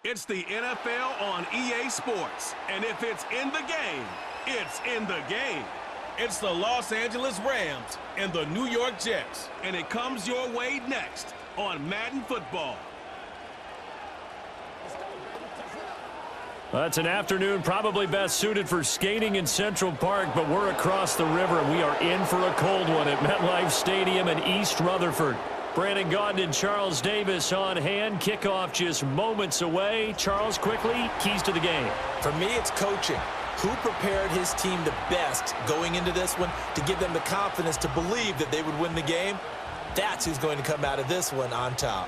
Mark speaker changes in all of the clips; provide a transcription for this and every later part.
Speaker 1: It's the NFL on EA Sports. And if it's in the game, it's in the game. It's the Los Angeles Rams and the New York Jets. And it comes your way next on Madden Football.
Speaker 2: Well, it's an afternoon probably best suited for skating in Central Park, but we're across the river and we are in for a cold one at MetLife Stadium in East Rutherford. Brandon Gaudin and Charles Davis on hand. Kickoff just moments away. Charles, quickly, keys to the game.
Speaker 3: For me, it's coaching. Who prepared his team the best going into this one to give them the confidence to believe that they would win the game? That's who's going to come out of this one on top.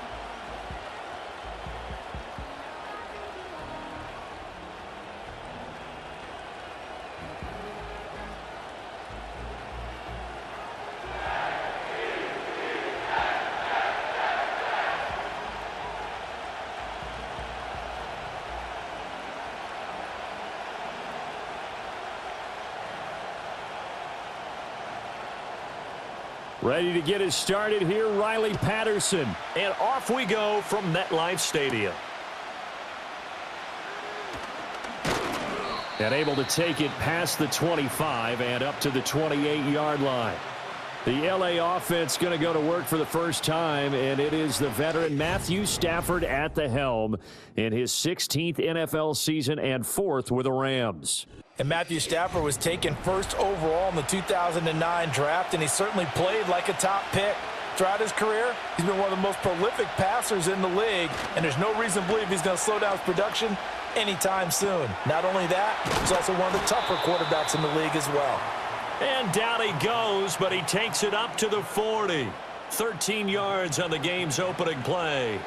Speaker 2: Ready to get us started here, Riley Patterson. And off we go from MetLife Stadium. And able to take it past the 25 and up to the 28-yard line. The LA offense going to go to work for the first time, and it is the veteran Matthew Stafford at the helm in his 16th NFL season and 4th with the Rams.
Speaker 3: And Matthew Stafford was taken first overall in the 2009 draft, and he certainly played like a top pick. Throughout his career, he's been one of the most prolific passers in the league, and there's no reason to believe he's going to slow down his production anytime soon. Not only that, he's also one of the tougher quarterbacks in the league as well.
Speaker 2: And down he goes, but he takes it up to the 40. 13 yards on the game's opening play.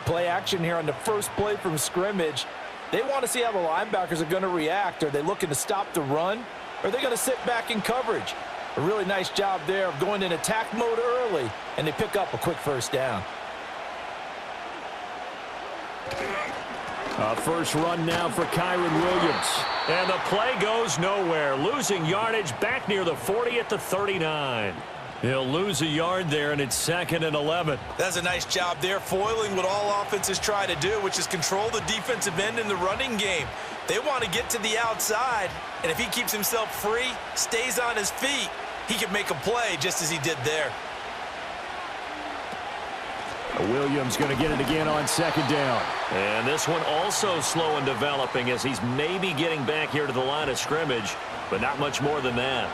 Speaker 3: Play action here on the first play from scrimmage. They want to see how the linebackers are going to react. Are they looking to stop the run? Or are they going to sit back in coverage? A really nice job there of going in attack mode early, and they pick up a quick first down.
Speaker 2: First run now for Kyron Williams. And the play goes nowhere. Losing yardage back near the 40 at the 39. He'll lose a yard there, and it's 2nd and 11.
Speaker 3: That's a nice job there, foiling what all offenses try to do, which is control the defensive end in the running game. They want to get to the outside, and if he keeps himself free, stays on his feet, he can make a play just as he did there.
Speaker 2: Williams going to get it again on 2nd down. And this one also slow in developing as he's maybe getting back here to the line of scrimmage, but not much more than that.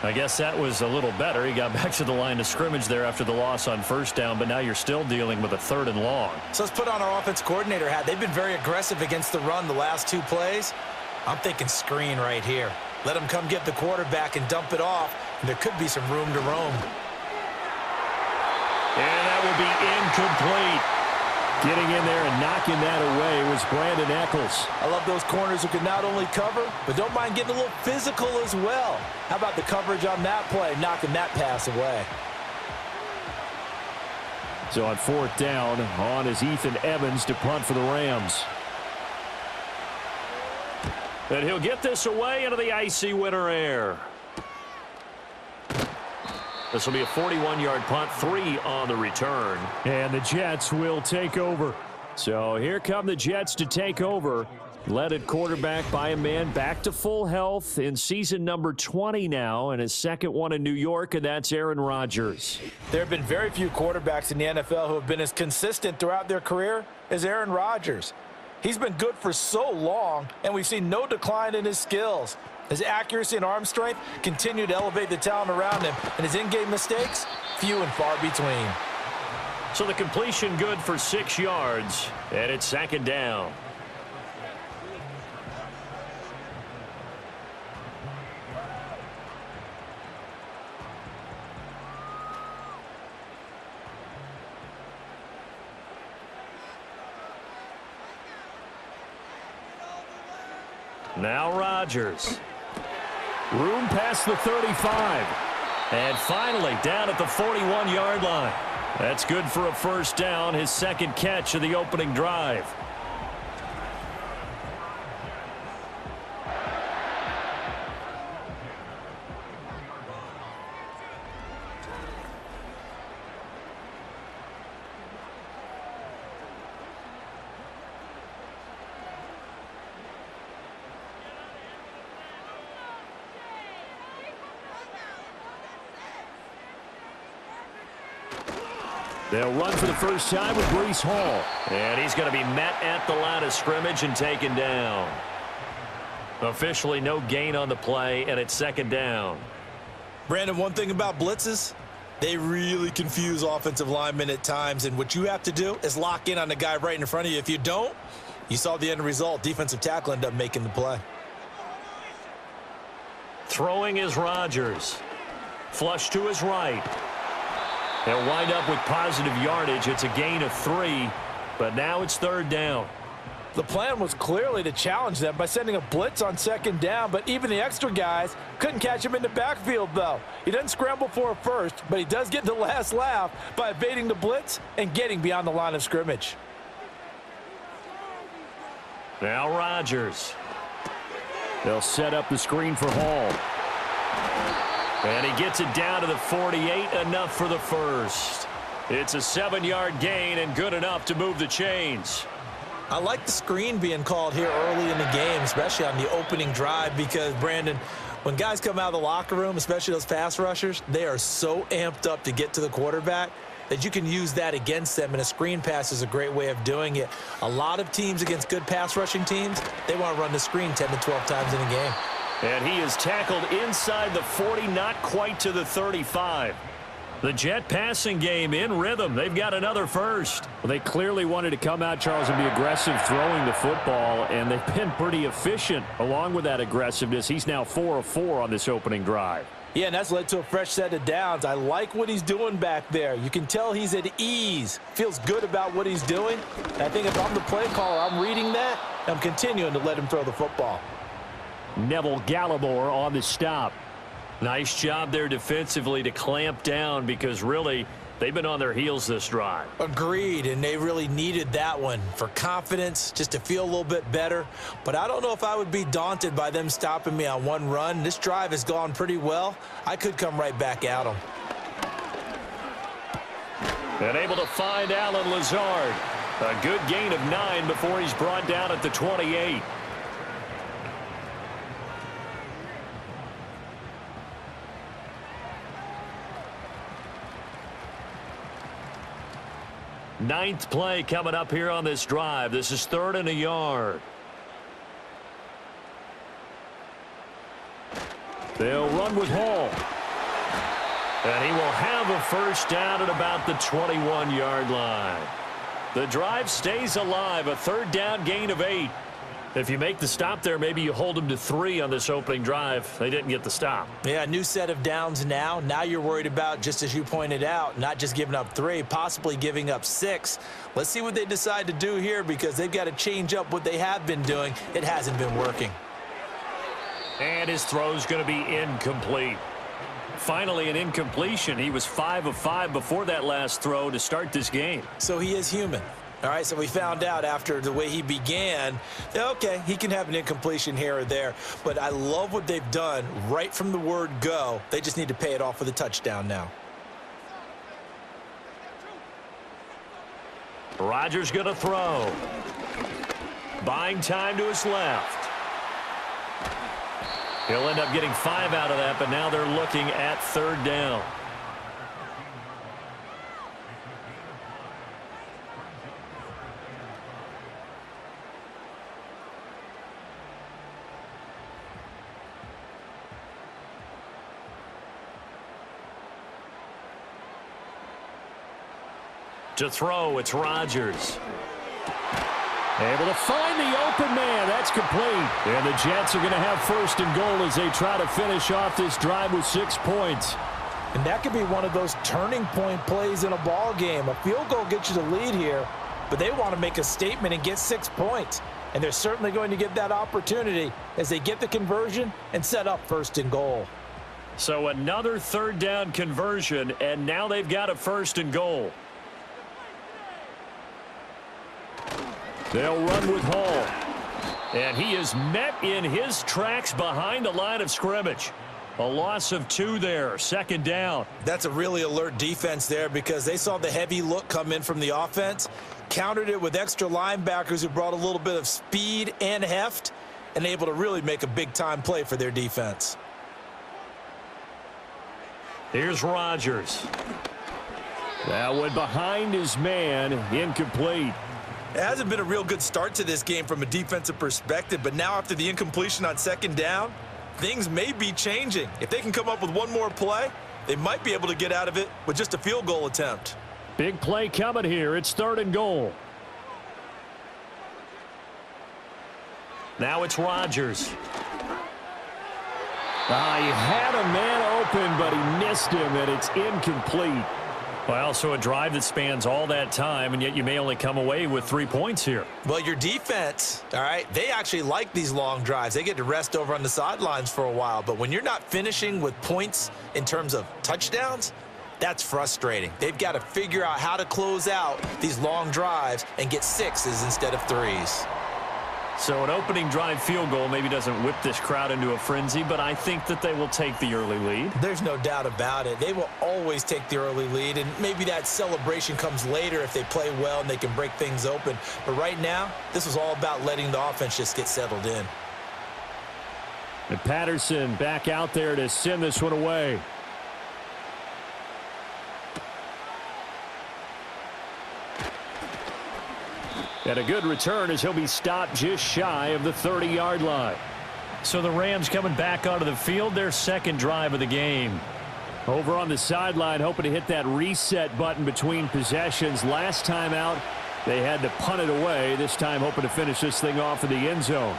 Speaker 2: I guess that was a little better. He got back to the line of scrimmage there after the loss on 1st down, but now you're still dealing with a 3rd and long.
Speaker 3: So let's put on our offense coordinator hat. They've been very aggressive against the run the last 2 plays. I'm thinking screen right here. Let him come get the quarterback and dump it off, and there could be some room to roam.
Speaker 2: And that will be incomplete. Getting in there and knocking that away was Brandon Eccles.
Speaker 3: I love those corners who can not only cover, but don't mind getting a little physical as well. How about the coverage on that play, knocking that pass away?
Speaker 2: So on 4th down, on is Ethan Evans to punt for the Rams. And he'll get this away into the icy winter air. This will be a 41-yard punt, 3 on the return. And the Jets will take over. So here come the Jets to take over. Led at quarterback by a man back to full health in season number 20 now, and his 2nd one in New York, and that's Aaron Rodgers.
Speaker 3: There have been very few quarterbacks in the NFL who have been as consistent throughout their career as Aaron Rodgers. He's been good for so long, and we've seen no decline in his skills. His accuracy and arm strength continue to elevate the talent around him, and his in-game mistakes, few and far between.
Speaker 2: So the completion good for 6 yards, and it's 2nd down. Now Rodgers. Room past the 35. And finally down at the 41-yard line. That's good for a first down, his 2nd catch of the opening drive. They'll run for the first time with Breece Hall. And he's going to be met at the line of scrimmage and taken down. Officially no gain on the play, and it's second down.
Speaker 3: Brandon, one thing about blitzes, they really confuse offensive linemen at times, and what you have to do is lock in on the guy right in front of you. If you don't, you saw the end result. Defensive tackle ended up making the play.
Speaker 2: Throwing is Rodgers. Flush to his right. They'll wind up with positive yardage. It's a gain of 3, but now it's third down.
Speaker 3: The plan was clearly to challenge them by sending a blitz on second down, but even the extra guys couldn't catch him in the backfield, though. He doesn't scramble for a first, but he does get the last laugh by evading the blitz and getting beyond the line of scrimmage.
Speaker 2: Now Rodgers. They'll set up the screen for Hall. And he gets it down to the 48, enough for the first. It's a 7-yard gain and good enough to move the chains.
Speaker 3: I like the screen being called here early in the game, especially on the opening drive, because, Brandon, when guys come out of the locker room, especially those pass rushers, they are so amped up to get to the quarterback that you can use that against them, and a screen pass is a great way of doing it. A lot of teams against good pass rushing teams, they want to run the screen 10 to 12 times in a game.
Speaker 2: And he is tackled inside the 40, not quite to the 35. The Jet passing game in rhythm. They've got another first.
Speaker 4: Well, they clearly wanted to come out, Charles, and be aggressive throwing the football, and they've been pretty efficient along with that aggressiveness. He's now 4 of 4 on this opening drive.
Speaker 3: Yeah, and that's led to a fresh set of downs. I like what he's doing back there. You can tell he's at ease. Feels good about what he's doing. And I think if I'm the play caller, I'm reading that, and I'm continuing to let him throw the football.
Speaker 4: Neville Gallimore on the stop.
Speaker 2: Nice job there defensively to clamp down, because really they've been on their heels this drive.
Speaker 3: Agreed, and they really needed that one for confidence, just to feel a little bit better. But I don't know if I would be daunted by them stopping me on one run. This drive has gone pretty well. I could come right back at them.
Speaker 2: And able to find Allen Lazard. A good gain of 9 before he's brought down at the 28. Ninth play coming up here on this drive. This is 3rd and a yard.
Speaker 4: They'll run with Hall.
Speaker 2: And he will have a first down at about the 21-yard line. The drive stays alive. A 3rd down gain of 8. If you make the stop there, maybe you hold them to 3 on this opening drive. They didn't get the stop.
Speaker 3: Yeah, new set of downs now. Now you're worried about, just as you pointed out, not just giving up 3, possibly giving up 6. Let's see what they decide to do here, because they've got to change up what they have been doing. It hasn't been working.
Speaker 2: And his throw's going to be incomplete. Finally an incompletion. He was 5 of 5 before that last throw to start this game.
Speaker 3: So he is human. All right, so we found out after the way he began, okay, he can have an incompletion here or there, but I love what they've done right from the word go. They just need to pay it off with a touchdown now.
Speaker 2: Rodgers going to throw. Buying time to his left. He'll end up getting 5 out of that, but now they're looking at 3rd down. To throw, it's Rodgers.
Speaker 4: Able to find the open man. That's complete. And the Jets are going to have 1st and goal as they try to finish off this drive with 6 points.
Speaker 3: And that could be one of those turning point plays in a ball game. A field goal gets you the lead here, but they want to make a statement and get 6 points. And they're certainly going to get that opportunity as they get the conversion and set up 1st and goal.
Speaker 2: So another 3rd down conversion, and now they've got a 1st and goal.
Speaker 4: They'll run with Hall.
Speaker 2: And he is met in his tracks behind the line of scrimmage. A loss of 2 there, 2nd down.
Speaker 3: That's a really alert defense there, because they saw the heavy look come in from the offense, countered it with extra linebackers who brought a little bit of speed and heft, and able to really make a big-time play for their defense.
Speaker 2: Here's Rodgers.
Speaker 4: That one behind his man, incomplete.
Speaker 3: It hasn't been a real good start to this game from a defensive perspective, but now after the incompletion on second down, things may be changing. If they can come up with one more play, they might be able to get out of it with just a field goal attempt.
Speaker 4: Big play coming here. It's 3rd and goal.
Speaker 2: Now it's Rodgers.
Speaker 4: He had a man open, but he missed him, and it's incomplete.
Speaker 2: Well, so a drive that spans all that time, and yet you may only come away with 3 points here.
Speaker 3: Well, your defense, all right, they actually like these long drives. They get to rest over on the sidelines for a while. But when you're not finishing with points in terms of touchdowns, that's frustrating. They've got to figure out how to close out these long drives and get 6s instead of 3s.
Speaker 2: So an opening drive field goal maybe doesn't whip this crowd into a frenzy, but I think that they will take the early lead.
Speaker 3: There's no doubt about it. They will always take the early lead, and maybe that celebration comes later if they play well and they can break things open. But right now, this was all about letting the offense just get settled in.
Speaker 4: And Patterson back out there to send this one away. And a good return as he'll be stopped just shy of the 30-yard line.
Speaker 2: So the Rams coming back onto the field, their second drive of the game.
Speaker 4: Over on the sideline, hoping to hit that reset button between possessions. Last time out, they had to punt it away. This time hoping to finish this thing off in the end zone.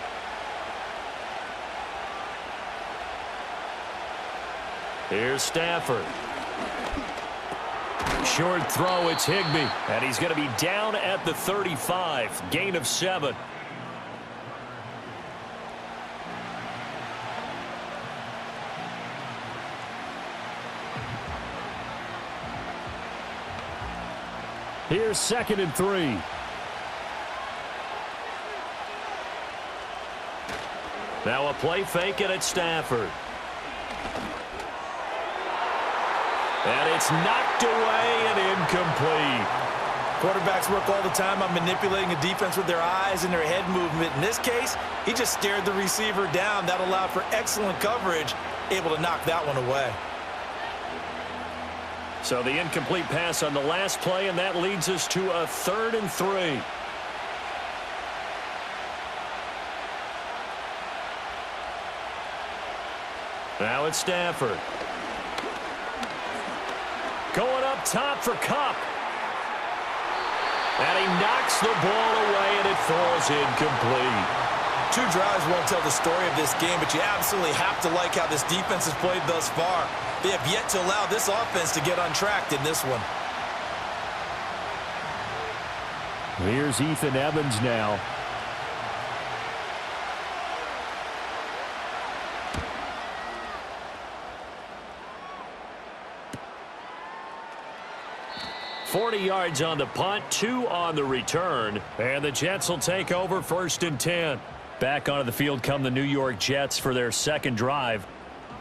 Speaker 2: Here's Stafford. Short throw, it's Higbee. And he's going to be down at the 35. Gain of 7.
Speaker 4: Here's 2nd and 3.
Speaker 2: Now a play fake, and it's Stafford. And it's knocked away and incomplete.
Speaker 3: Quarterbacks work all the time on manipulating a defense with their eyes and their head movement. In this case, he just stared the receiver down. That allowed for excellent coverage, able to knock that one away.
Speaker 2: So the incomplete pass on the last play, and that leads us to a 3rd and 3. Now it's Stafford. Going up top for Kupp. And he knocks the ball away, and it falls incomplete.
Speaker 3: 2 drives won't tell the story of this game, but you absolutely have to like how this defense has played thus far. They have yet to allow this offense to get untracked in this one.
Speaker 4: Here's Ethan Evans now.
Speaker 2: $40 yards on the punt, 2 on the return, and the Jets will take over 1st and 10. Back onto the field come the New York Jets for their second drive.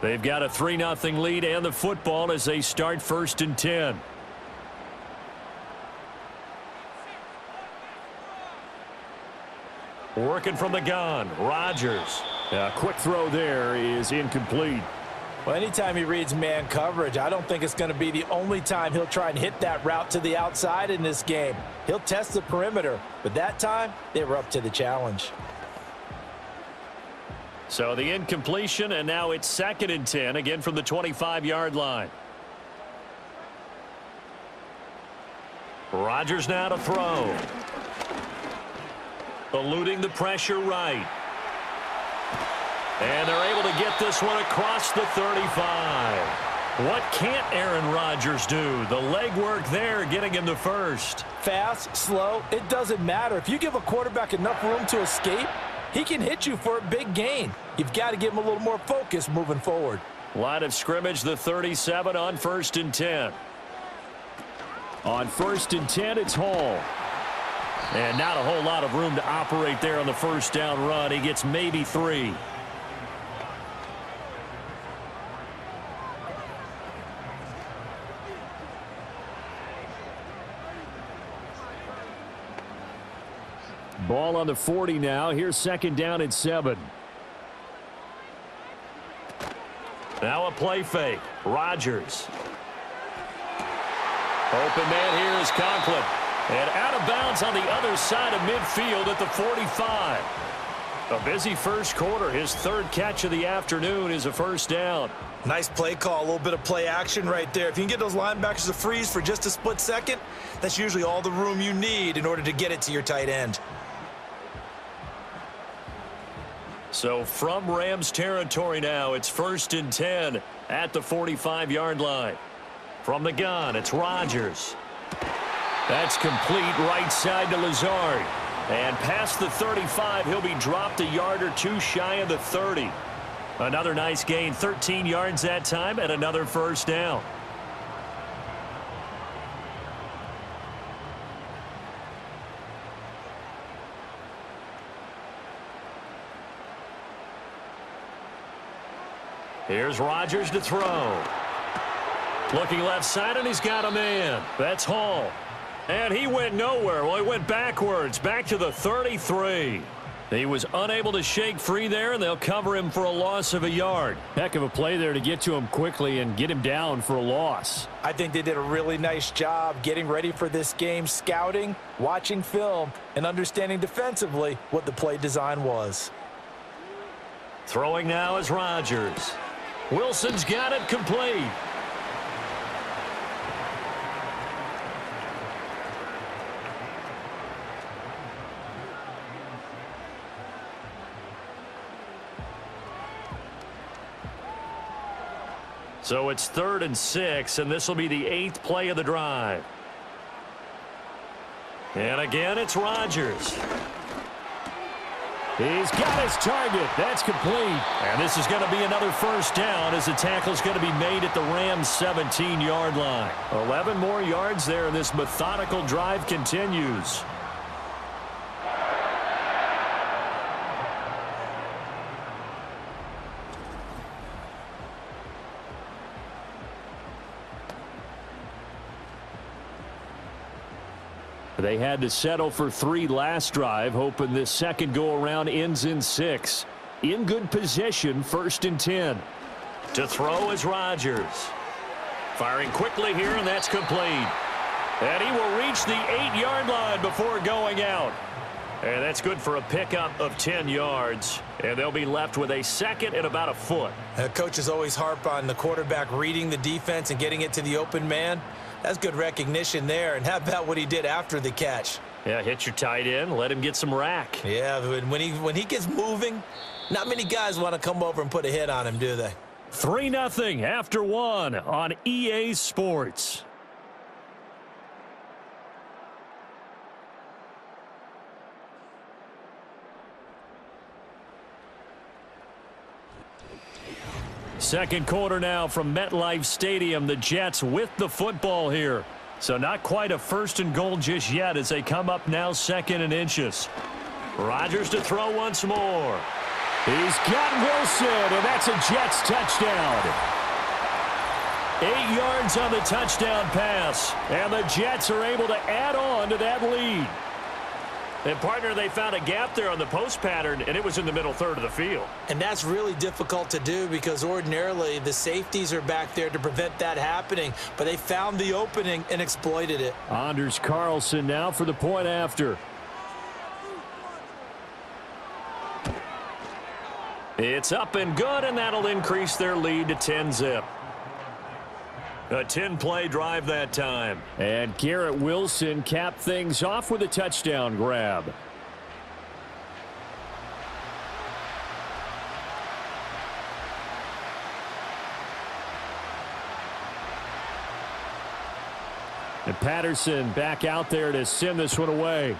Speaker 2: They've got a 3-0 lead and the football as they start 1st and 10. Working from the gun, Rodgers.
Speaker 4: A quick throw there is incomplete.
Speaker 3: Well, anytime he reads man coverage, I don't think it's going to be the only time he'll try and hit that route to the outside in this game. He'll test the perimeter, but that time they were up to the challenge.
Speaker 2: So the incompletion, and now it's 2nd and 10, again from the 25-yard line. Rodgers now to throw. Eluding the pressure right. And they're able to get this one across the 35. What can't Aaron Rodgers do? The legwork there getting him the first.
Speaker 3: Fast, slow, it doesn't matter. If you give a quarterback enough room to escape, he can hit you for a big gain. You've got to give him a little more focus moving forward.
Speaker 2: Line of scrimmage, the 37 on 1st and 10.
Speaker 4: On 1st and 10, it's Hall.
Speaker 2: And not a whole lot of room to operate there on the first down run. He gets maybe 3.
Speaker 4: Ball on the 40 now. Here's 2nd down and 7.
Speaker 2: Now a play fake. Rodgers. Open man here is Conklin. And out of bounds on the other side of midfield at the 45. A busy first quarter. His third catch of the afternoon is a first down.
Speaker 3: Nice play call, a little bit of play action right there. If you can get those linebackers to freeze for just a split second, that's usually all the room you need in order to get it to your tight end.
Speaker 2: So from Rams territory now, it's 1st and 10 at the 45-yard line. From the gun, it's Rodgers. That's complete right side to Lazard. And past the 35, he'll be dropped a yard or two shy of the 30. Another nice gain, 13 yards that time, and another first down. Here's Rodgers to throw. Looking left side, and he's got a man. That's Hall. And he went nowhere. Well, he went backwards, back to the 33. He was unable to shake free there, and they'll cover him for a loss of a yard.
Speaker 4: Heck of a play there to get to him quickly and get him down for a loss.
Speaker 3: I think they did a really nice job getting ready for this game, scouting, watching film, and understanding defensively what the play design was.
Speaker 2: Throwing now is Rodgers. Wilson's got it complete. So it's 3rd and 6, and this will be the 8th play of the drive. And again, it's Rodgers.
Speaker 4: He's got his target. That's complete.
Speaker 2: And this is going to be another first down as the tackle's going to be made at the Rams' 17-yard line. 11 more yards there, and this methodical drive continues.
Speaker 4: They had to settle for 3 last drive, hoping this second go-around ends in 6. In good position, 1st and 10.
Speaker 2: To throw is Rodgers. Firing quickly here, and that's complete. And he will reach the 8-yard line before going out. And that's good for a pickup of 10 yards. And they'll be left with a second and about a foot.
Speaker 3: Coaches always harp on the quarterback reading the defense and getting it to the open man. That's good recognition there. And how about what he did after the catch?
Speaker 2: Yeah, hit your tight end, let him get some rack.
Speaker 3: Yeah, when he gets moving, not many guys want to come over and put a hit on him, do they?
Speaker 2: 3-0 after 1 on EA Sports. Second quarter now from MetLife Stadium. The Jets with the football here. So not quite a 1st and goal just yet as they come up now 2nd and inches. Rodgers to throw once more.
Speaker 4: He's got Wilson, and that's a Jets touchdown.
Speaker 2: 8 yards on the touchdown pass. And the Jets are able to add on to that lead. And, partner, they found a gap there on the post pattern, and it was in the middle third of the field.
Speaker 3: And that's really difficult to do because ordinarily the safeties are back there to prevent that happening. But they found the opening and exploited it.
Speaker 4: Anders Carlson now for the point after.
Speaker 2: It's up and good, and that'll increase their lead to 10-zip. A 10-play drive that time.
Speaker 4: And Garrett Wilson capped things off with a touchdown grab. And Patterson back out there to send this one away.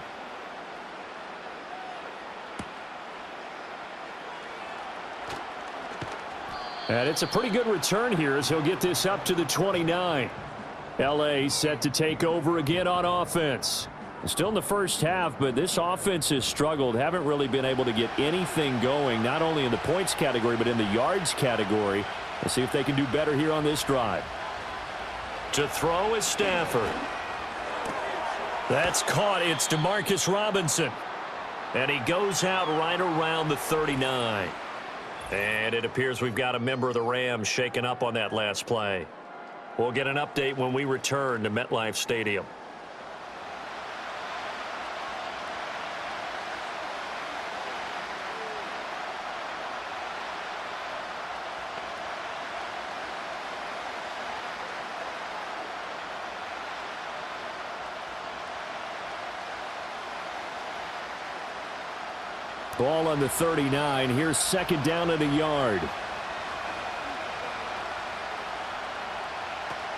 Speaker 4: And it's a pretty good return here as he'll get this up to the 29. L.A. set to take over again on offense. Still in the first half, but this offense has struggled. Haven't really been able to get anything going, not only in the points category, but in the yards category. Let's see if they can do better here on this drive.
Speaker 2: To throw is Stafford. That's caught. It's Demarcus Robinson. And he goes out right around the 39. And it appears we've got a member of the Rams shaken up on that last play. We'll get an update when we return to MetLife Stadium.
Speaker 4: Ball on the 39. Here's second down and a yard.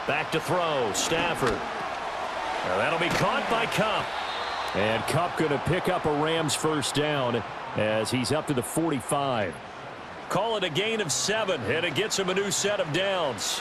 Speaker 2: Back to throw. Stafford. Now that'll be caught by Kupp.
Speaker 4: And Kupp going to pick up a Rams first down as he's up to the 45.
Speaker 2: Call it a gain of 7, and it gets him a new set of downs.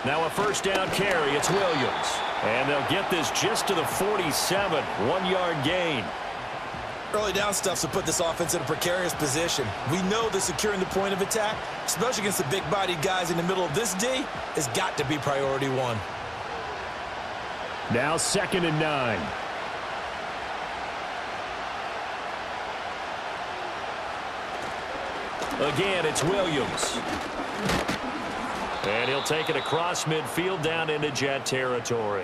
Speaker 2: Now a first down carry. It's Williams. And they'll get this just to the 47. 1-yard gain.
Speaker 3: Early down stuff to put this offense in a precarious position. We know that securing the point of attack, especially against the big-bodied guys in the middle of this D, has got to be priority one.
Speaker 4: Now 2nd and 9.
Speaker 2: Again, it's Williams. And he'll take it across midfield down into Jet territory.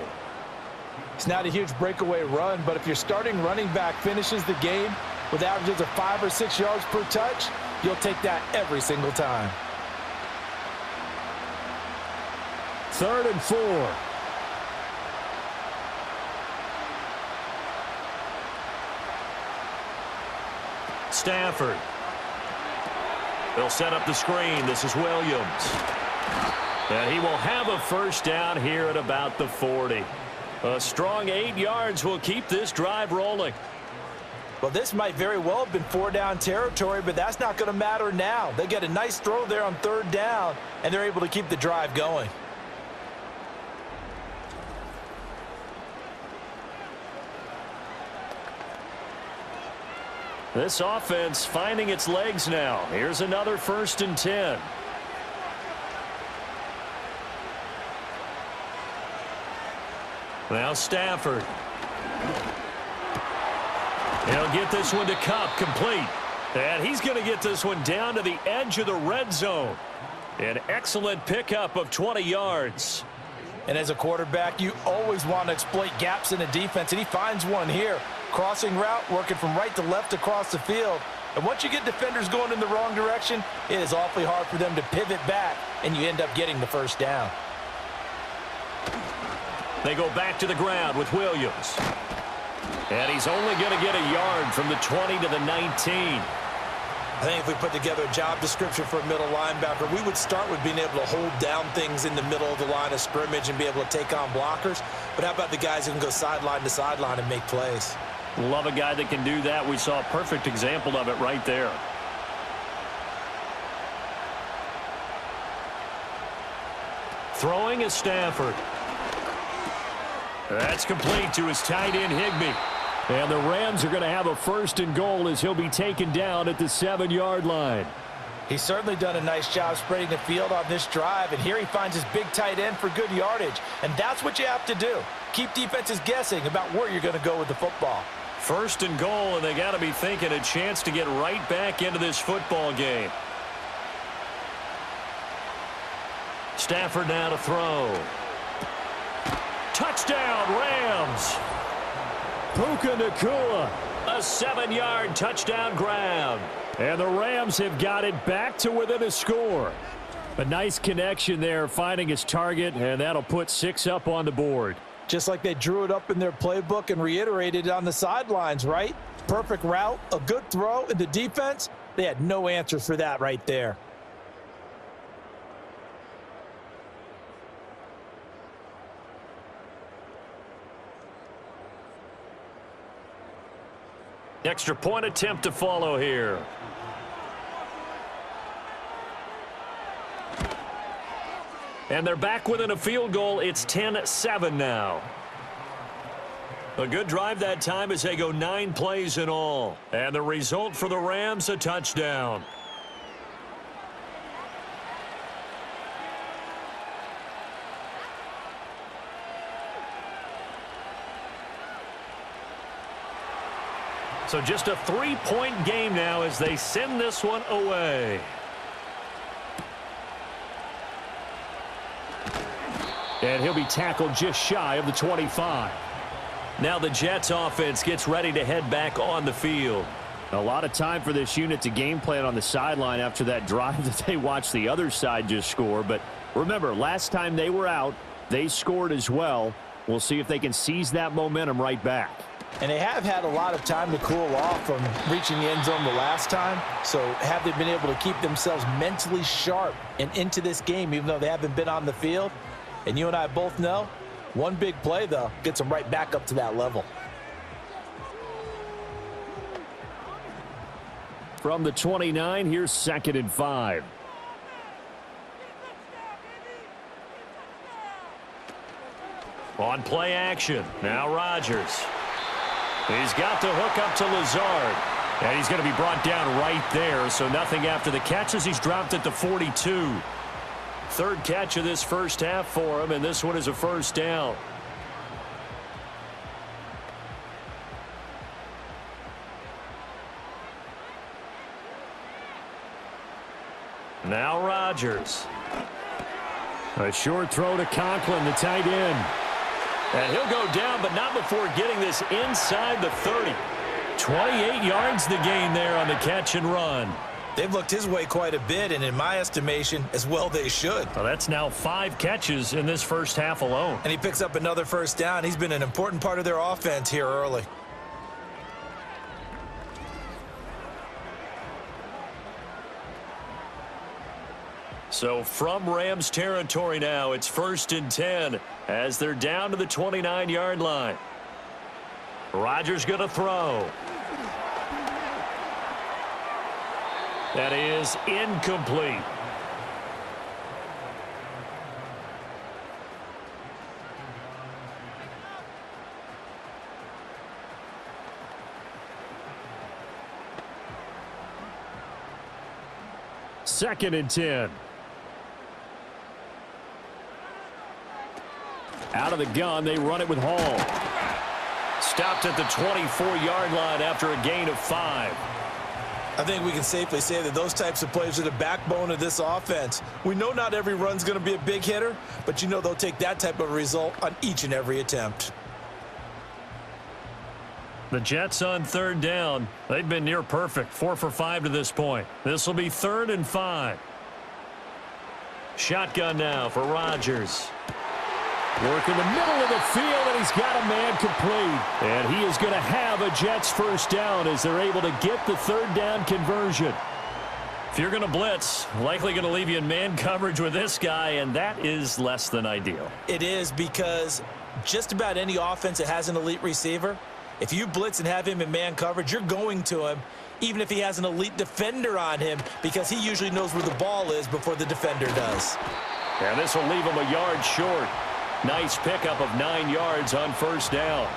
Speaker 3: It's not a huge breakaway run, but if your starting running back finishes the game with averages of 5 or 6 yards per touch, you'll take that every single time.
Speaker 4: 3rd and 4.
Speaker 2: Stafford. They'll set up the screen. This is Williams. And he will have a first down here at about the 40. A strong 8 yards will keep this drive rolling.
Speaker 3: Well, this might very well have been 4-down territory, but that's not going to matter now. They get a nice throw there on 3rd down, and they're able to keep the drive going.
Speaker 2: This offense finding its legs now. Here's another 1st and 10. Now Stafford. He'll get this one to Kupp, complete. And he's going to get this one down to the edge of the red zone. An excellent pickup of 20 yards.
Speaker 3: And as a quarterback, you always want to exploit gaps in the defense, and he finds one here. Crossing route, working from right to left across the field. And once you get defenders going in the wrong direction, it is awfully hard for them to pivot back, and you end up getting the first down.
Speaker 2: They go back to the ground with Williams. And he's only going to get a yard from the 20 to the 19.
Speaker 3: I think if we put together a job description for a middle linebacker, we would start with being able to hold down things in the middle of the line of scrimmage and be able to take on blockers. But how about the guys who can go sideline to sideline and make plays?
Speaker 2: Love a guy that can do that. We saw a perfect example of it right there. Throwing is Stafford. That's complete to his tight end, Higbee.
Speaker 4: And the Rams are going to have a 1st and goal as he'll be taken down at the 7-yard line.
Speaker 3: He's certainly done a nice job spreading the field on this drive, and here he finds his big tight end for good yardage. And that's what you have to do. Keep defenses guessing about where you're going to go with the football.
Speaker 2: 1st and goal, and they got to be thinking a chance to get right back into this football game. Stafford now to throw. Touchdown, Rams.
Speaker 4: Puka Nacua.
Speaker 2: A 7-yard touchdown grab.
Speaker 4: And the Rams have got it back to within a score. A nice connection there, finding his target, and that'll put 6 up on the board.
Speaker 3: Just like they drew it up in their playbook and reiterated it on the sidelines, right? Perfect route, a good throw, and the defense, they had no answers for that right there.
Speaker 2: Extra point attempt to follow here. And they're back within a field goal. It's 10-7 now. A good drive that time as they go 9 plays in all. And the result for the Rams, a touchdown. So just a 3-point game now as they send this one away.
Speaker 4: And he'll be tackled just shy of the 25.
Speaker 2: Now the Jets offense gets ready to head back on the field.
Speaker 4: A lot of time for this unit to game plan on the sideline after that drive that they watched the other side just score. But remember, last time they were out, they scored as well. We'll see if they can seize that momentum right back.
Speaker 3: And they have had a lot of time to cool off from reaching the end zone the last time. So have they been able to keep themselves mentally sharp and into this game even though they haven't been on the field? And you and I both know, one big play, though, gets them right back up to that level.
Speaker 4: From the 29, here's 2nd and 5.
Speaker 2: On play action, now Rodgers. He's got the hook up to Lazard.
Speaker 4: And he's going to be brought down right there, so nothing after the catches. He's dropped at the 42.
Speaker 2: Third catch of this first half for him, and this one is a first down. Now Rodgers.
Speaker 4: A short throw to Conklin, the tight end.
Speaker 2: And he'll go down, but not before getting this inside the 30. 28 yards the gain there on the catch and run.
Speaker 3: They've looked his way quite a bit, and in my estimation, as well they should.
Speaker 2: Well, that's now 5 catches in this first half alone.
Speaker 3: And he picks up another first down. He's been an important part of their offense here early.
Speaker 2: So from Rams territory now, it's 1st and 10 as they're down to the 29-yard line. Rodgers going to throw. That is incomplete.
Speaker 4: Second and 10. Out of the gun, they run it with Hall.
Speaker 2: Stopped at the 24-yard line after a gain of 5.
Speaker 3: I think we can safely say that those types of plays are the backbone of this offense. We know not every run's going to be a big hitter, but you know they'll take that type of result on each and every attempt.
Speaker 2: The Jets on 3rd down. They've been near perfect, 4 for 5 to this point. This will be 3rd and 5. Shotgun now for Rodgers.
Speaker 4: Work in the middle of the field, and he's got a man complete. And he is going to have a Jets first down as they're able to get the 3rd down conversion.
Speaker 2: If you're going to blitz, likely going to leave you in man coverage with this guy, and that is less than ideal.
Speaker 3: It is, because just about any offense that has an elite receiver, if you blitz and have him in man coverage, you're going to him, even if he has an elite defender on him, because he usually knows where the ball is before the defender does.
Speaker 2: And this will leave him a yard short. Nice pickup of 9 yards on 1st down.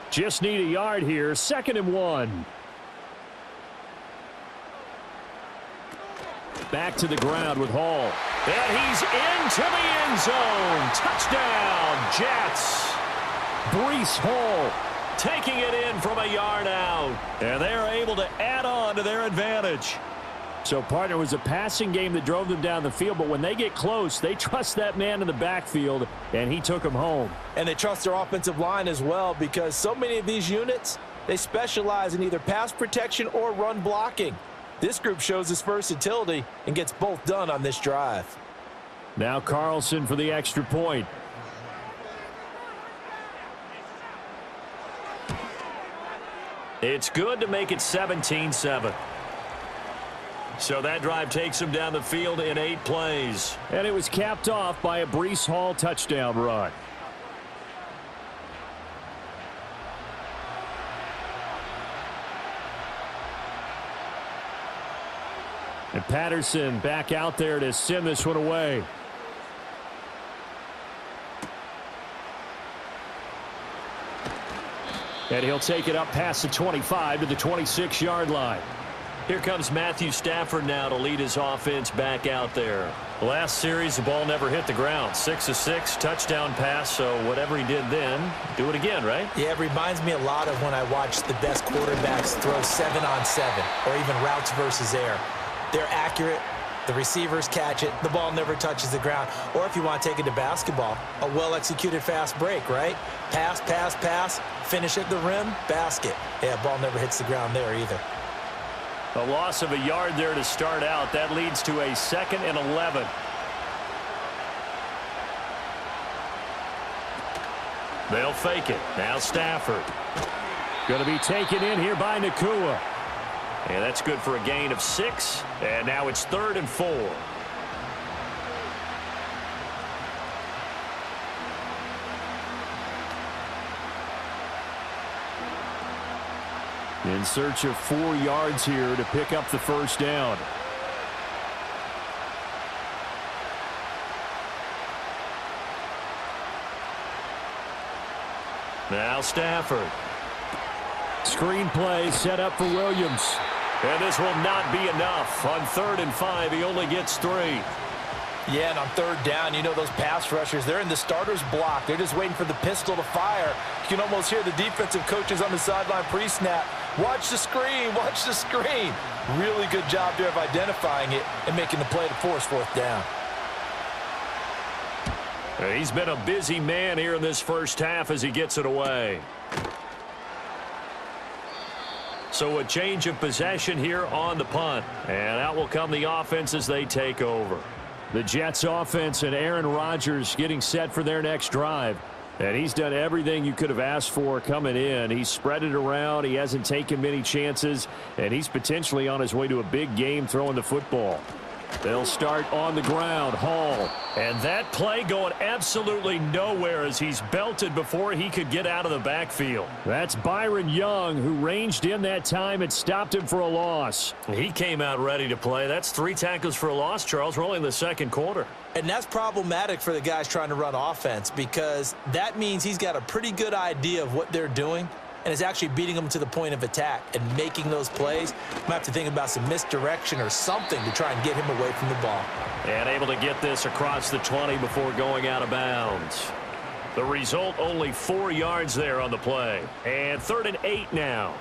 Speaker 4: Just need a yard here. 2nd and 1. Back to the ground with Hall.
Speaker 2: And he's into the end zone. Touchdown, Jets.
Speaker 4: Breece Hall
Speaker 2: taking it in from a yard out. And they're able to add on to their advantage.
Speaker 4: So, partner, it was a passing game that drove them down the field, but when they get close, they trust that man in the backfield, and he took them home.
Speaker 3: And they trust their offensive line as well, because so many of these units, they specialize in either pass protection or run blocking. This group shows its versatility and gets both done on this drive.
Speaker 4: Now Carlson for the extra point.
Speaker 2: It's good to make it 17-7. So that drive takes him down the field in 8 plays.
Speaker 4: And it was capped off by a Breece Hall touchdown run. And Patterson back out there to send this one away. And he'll take it up past the 25 to the 26-yard line.
Speaker 2: Here comes Matthew Stafford now to lead his offense back out there. Last series, the ball never hit the ground. 6 of 6, touchdown pass, so whatever he did then, do it again, right?
Speaker 3: Yeah, it reminds me a lot of when I watch the best quarterbacks throw 7-on-7 or even routes versus air. They're accurate. The receivers catch it. The ball never touches the ground. Or if you want to take it to basketball, a well-executed fast break, right? Pass, pass, pass, finish at the rim, basket. Yeah, ball never hits the ground there either.
Speaker 4: A loss of a yard there to start out. That leads to a 2nd and 11.
Speaker 2: They'll fake it. Now Stafford.
Speaker 4: Going to be taken in here by Nakua.
Speaker 2: And that's good for a gain of 6. And now it's 3rd and 4.
Speaker 4: In search of 4 yards here to pick up the first down.
Speaker 2: Now Stafford.
Speaker 4: Screen play set up for Williams.
Speaker 2: And this will not be enough. On 3rd and 5, he only gets 3.
Speaker 3: Yeah, and on 3rd down, you know those pass rushers, they're in the starter's block. They're just waiting for the pistol to fire. You can almost hear the defensive coaches on the sideline pre-snap. Watch the screen, watch the screen. Really good job there of identifying it and making the play to force 4th down.
Speaker 2: He's been a busy man here in this first half as he gets it away. So a change of possession here on the punt. And out will come the offense as they take over.
Speaker 4: The Jets offense and Aaron Rodgers getting set for their next drive. And he's done everything you could have asked for coming in. He's spread it around. He hasn't taken many chances. And he's potentially on his way to a big game throwing the football. They'll start on the ground. Hall.
Speaker 2: And that play going absolutely nowhere as he's belted before he could get out of the backfield.
Speaker 4: That's Byron Young, who ranged in that time and stopped him for a loss.
Speaker 2: He came out ready to play. That's 3 tackles for a loss, Charles. We're only in the 2nd quarter.
Speaker 3: And that's problematic for the guys trying to run offense because that means he's got a pretty good idea of what they're doing and is actually beating them to the point of attack and making those plays. Might have to think about some misdirection or something to try and get him away from the ball.
Speaker 2: And able to get this across the 20 before going out of bounds. The result, only 4 yards there on the play. And 3rd and 8 now.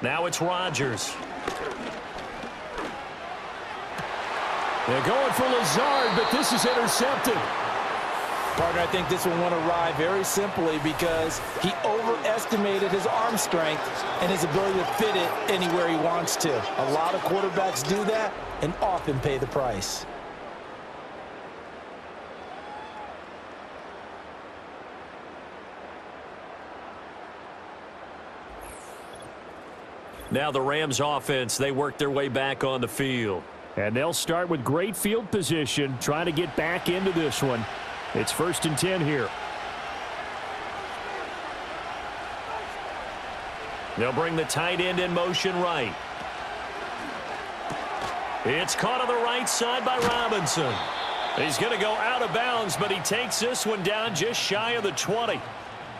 Speaker 2: Now it's Rodgers.
Speaker 4: They're going for Lazard, but this is intercepted.
Speaker 3: Partner, I think this one won't arrive very simply because he overestimated his arm strength and his ability to fit it anywhere he wants to. A lot of quarterbacks do that and often pay the price.
Speaker 2: Now the Rams offense, they work their way back on the field.
Speaker 4: And they'll start with great field position, trying to get back into this one. It's 1st and 10 here.
Speaker 2: They'll bring the tight end in motion right. It's caught on the right side by Robinson. He's going to go out of bounds, but he takes this one down just shy of the 20.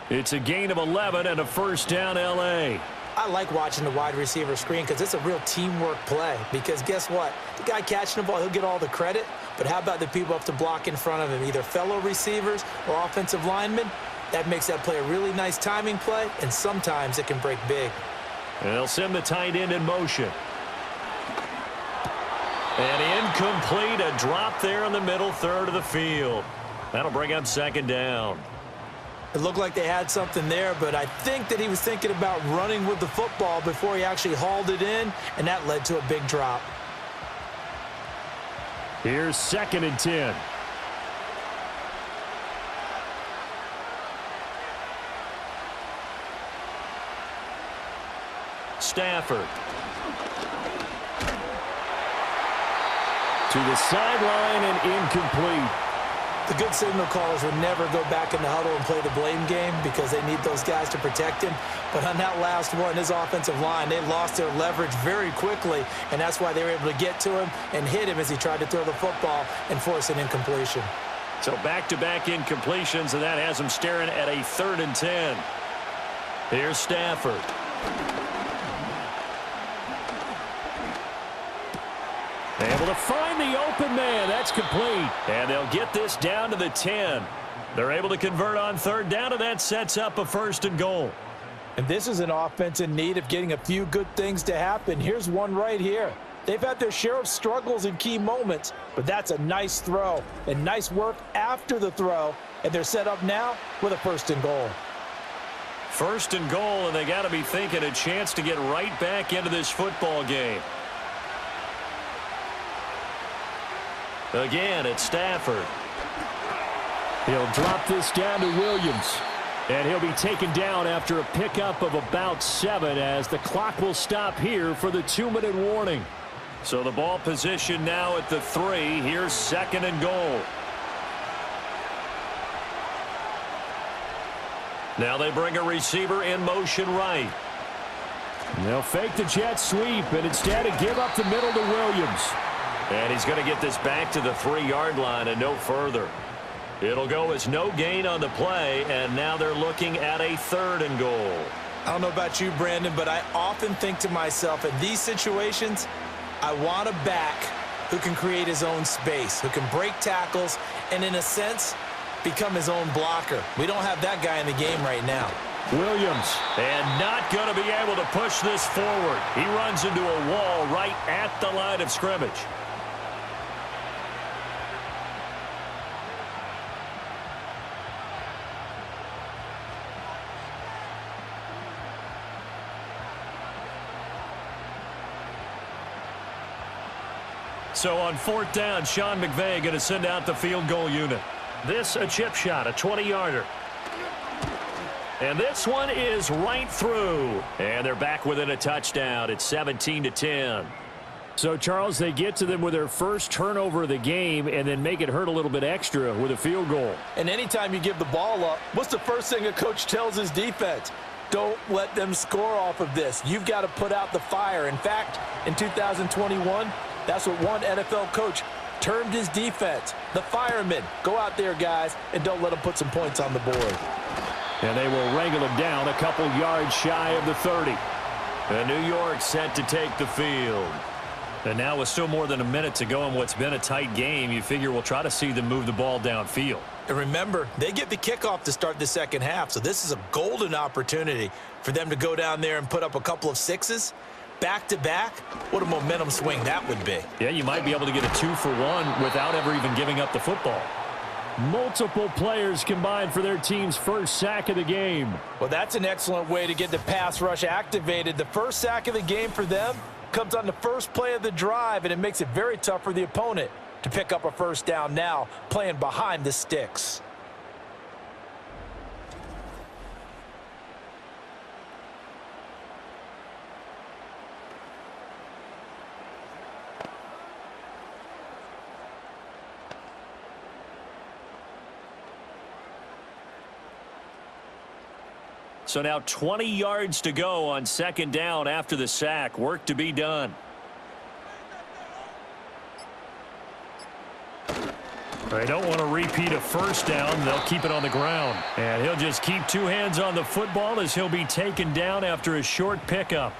Speaker 2: It's a gain of 11 and a 1st down L.A.
Speaker 3: I like watching the wide receiver screen because it's a real teamwork play. Because guess what? The guy catching the ball, he'll get all the credit. But how about the people up to block in front of him, either fellow receivers or offensive linemen? That makes that play a really nice timing play, and sometimes it can break big.
Speaker 2: And they'll send the tight end in motion. And incomplete, a drop there in the middle 3rd of the field. That'll bring up 2nd down.
Speaker 3: It looked like they had something there, but I think that he was thinking about running with the football before he actually hauled it in, and that led to a big drop.
Speaker 4: Here's 2nd and 10.
Speaker 2: Stafford.
Speaker 4: To the sideline and incomplete.
Speaker 3: The good signal callers would never go back in the huddle and play the blame game because they need those guys to protect him. But on that last one, his offensive line, they lost their leverage very quickly, and that's why they were able to get to him and hit him as he tried to throw the football and force an incompletion.
Speaker 2: So back-to-back incompletions, and that has him staring at a 3rd and 10. Here's Stafford. Able to find the open man. That's complete. And they'll get this down to the 10. They're able to convert on 3rd down, and that sets up a 1st and goal.
Speaker 3: And this is an offense in need of getting a few good things to happen. Here's one right here. They've had their share of struggles in key moments, but that's a nice throw and nice work after the throw, and they're set up now with a 1st and goal.
Speaker 2: 1st and goal, and they got to be thinking a chance to get right back into this football game. Again, it's Stafford.
Speaker 4: He'll drop this down to Williams. And he'll be taken down after a pickup of about 7 as the clock will stop here for the 2-minute warning.
Speaker 2: So the ball position now at the 3. Here's 2nd and goal. Now they bring a receiver in motion right.
Speaker 4: They'll fake the jet sweep and instead give up the middle to Williams.
Speaker 2: And he's going to get this back to the 3-yard line and no further. It'll go as no gain on the play, and now they're looking at a 3rd and goal.
Speaker 3: I don't know about you, Brandon, but I often think to myself, in these situations, I want a back who can create his own space, who can break tackles, and in a sense, become his own blocker. We don't have that guy in the game right now.
Speaker 4: Williams.
Speaker 2: And not going to be able to push this forward. He runs into a wall right at the line of scrimmage. So on 4th down, Sean McVay going to send out the field goal unit. This a chip shot, a 20-yarder. And this one is right through. And they're back within a touchdown. It's 17-10.
Speaker 4: So, Charles, they get to them with their first turnover of the game and then make it hurt a little bit extra with a field goal.
Speaker 3: And anytime you give the ball up, what's the first thing a coach tells his defense? Don't let them score off of this. You've got to put out the fire. In fact, in 2021, that's what one NFL coach termed his defense. The firemen. Go out there, guys, and don't let them put some points on the board.
Speaker 4: And they will wrangle him down a couple yards shy of the 30.
Speaker 2: And New York set to take the field. And now with still more than a minute to go in what's been a tight game, you figure we'll try to see them move the ball downfield.
Speaker 3: And remember, they get the kickoff to start the second half, so this is a golden opportunity for them to go down there and put up a couple of 6s. Back-to-back, what a momentum swing that would be.
Speaker 2: Yeah, you might be able to get a 2-for-1 without ever even giving up the football.
Speaker 4: Multiple players combined for their team's first sack of the game.
Speaker 3: Well, that's an excellent way to get the pass rush activated. The first sack of the game for them comes on the first play of the drive, and it makes it very tough for the opponent to pick up a first down now, playing behind the sticks.
Speaker 2: So now 20 yards to go on 2nd down after the sack. Work to be done. They don't want to repeat a first down. They'll keep it on the ground. And he'll just keep 2 hands on the football as he'll be taken down after a short pickup.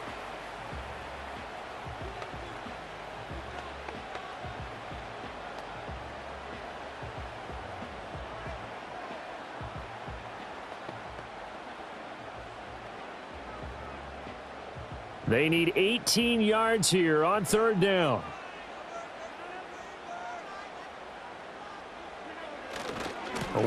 Speaker 4: They need 18 yards here on 3rd down.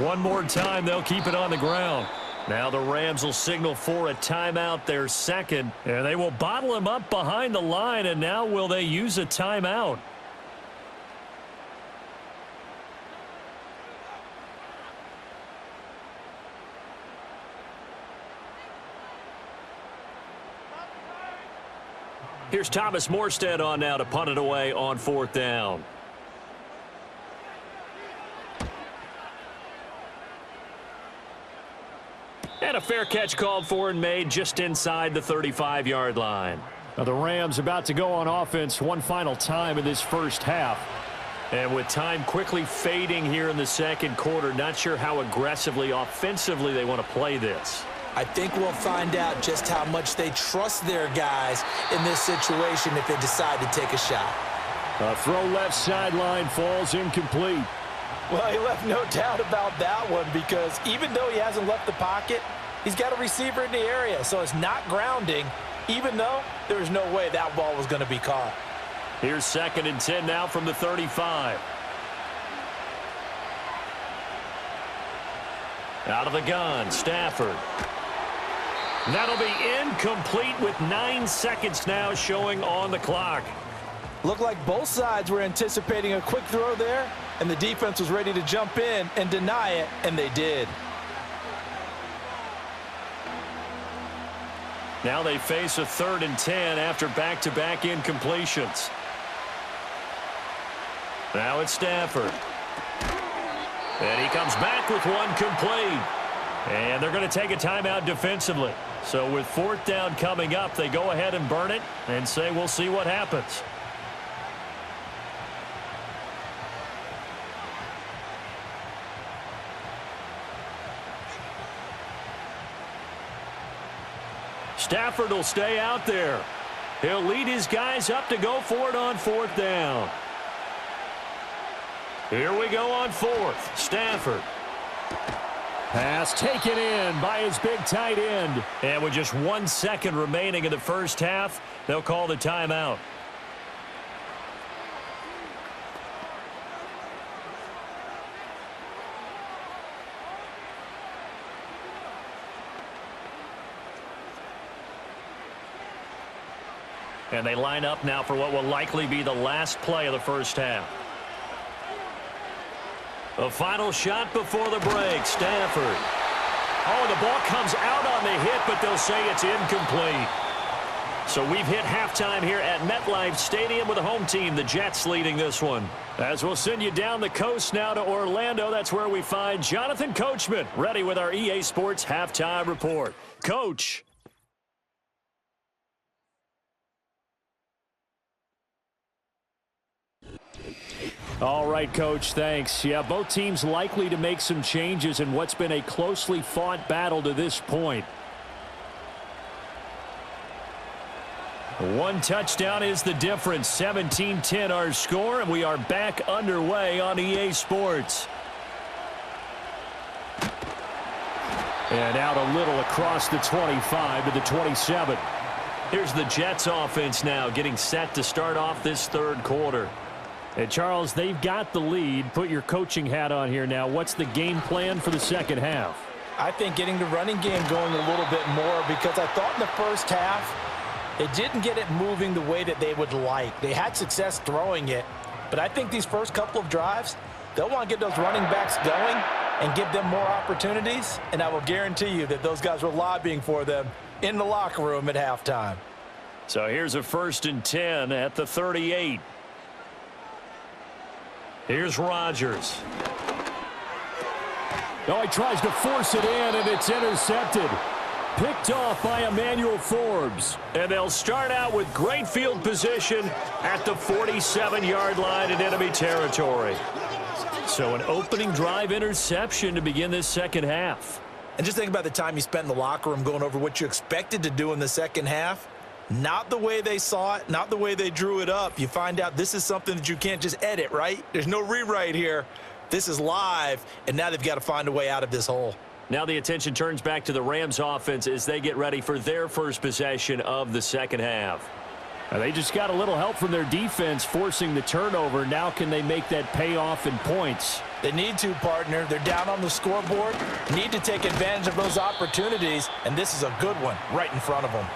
Speaker 2: One more time, they'll keep it on the ground. Now the Rams will signal for a timeout, their second. And they will bottle him up behind the line, and now will they use a timeout? Here's Thomas Morstead on now to punt it away on 4th down. And a fair catch called for and made just inside the 35-yard line.
Speaker 4: Now the Rams about to go on offense one final time in this first half.
Speaker 2: And with time quickly fading here in the second quarter, not sure how aggressively, offensively they want to play this.
Speaker 3: I think we'll find out just how much they trust their guys in this situation if they decide to take a shot.
Speaker 4: A throw left sideline falls incomplete.
Speaker 3: Well, he left no doubt about that one because even though he hasn't left the pocket, he's got a receiver in the area, so it's not grounding, even though there's no way that ball was going to be caught.
Speaker 2: Here's 2nd and 10 now from the 35. Out of the gun, Stafford. That'll be incomplete with 9 seconds now showing on the clock.
Speaker 3: Looked like both sides were anticipating a quick throw there, and the defense was ready to jump in and deny it, and they did.
Speaker 2: Now they face a 3rd and 10 after back-to-back incompletions. Now it's Stafford. And he comes back with one complete. And they're going to take a timeout defensively. So with 4th down coming up, they go ahead and burn it and say we'll see what happens. Stafford will stay out there. He'll lead his guys up to go for it on 4th down. Here we go on 4th. Stafford.
Speaker 4: Pass taken in by his big tight end.
Speaker 2: And with just 1 second remaining in the first half, they'll call the timeout. And they line up now for what will likely be the last play of the first half. A final shot before the break. Stafford. Oh, the ball comes out on the hit, but they'll say it's incomplete. So we've hit halftime here at MetLife Stadium with the home team, the Jets, leading this one. As we'll send you down the coast now to Orlando, that's where we find Jonathan Coachman, ready with our EA Sports halftime report. Coach.
Speaker 4: All right, Coach, thanks. Yeah, both teams likely to make some changes in what's been a closely fought battle to this point. One touchdown is the difference. 17-10 our score, and we are back underway on EA Sports. And out a little across the 25 to the 27.
Speaker 2: Here's the Jets offense now getting set to start off this third quarter.
Speaker 4: And Charles, they've got the lead. Put your coaching hat on here now. What's the game plan for the second half?
Speaker 3: I think getting the running game going a little bit more because I thought in the first half they didn't get it moving the way that they would like. They had success throwing it, but I think these first couple of drives, they'll want to get those running backs going and give them more opportunities, and I will guarantee you that those guys were lobbying for them in the locker room at halftime.
Speaker 2: So here's a 1st and 10 at the 38. Here's Rodgers.
Speaker 4: Oh, he tries to force it in, and it's intercepted. Picked off by Emmanuel Forbes.
Speaker 2: And they'll start out with great field position at the 47-yard line in enemy territory. So an opening drive interception to begin this second half.
Speaker 3: And just think about the time you spent in the locker room going over what you expected to do in the second half. Not the way they saw it, not the way they drew it up. You find out this is something that you can't just edit, right? There's no rewrite here. This is live, and now they've got to find a way out of this hole.
Speaker 2: Now the attention turns back to the Rams offense as they get ready for their first possession of the second half.
Speaker 4: Now they just got a little help from their defense forcing the turnover. Now can they make that pay off in points?
Speaker 3: They need to, partner. They're down on the scoreboard, need to take advantage of those opportunities, and this is a good one right in front of them.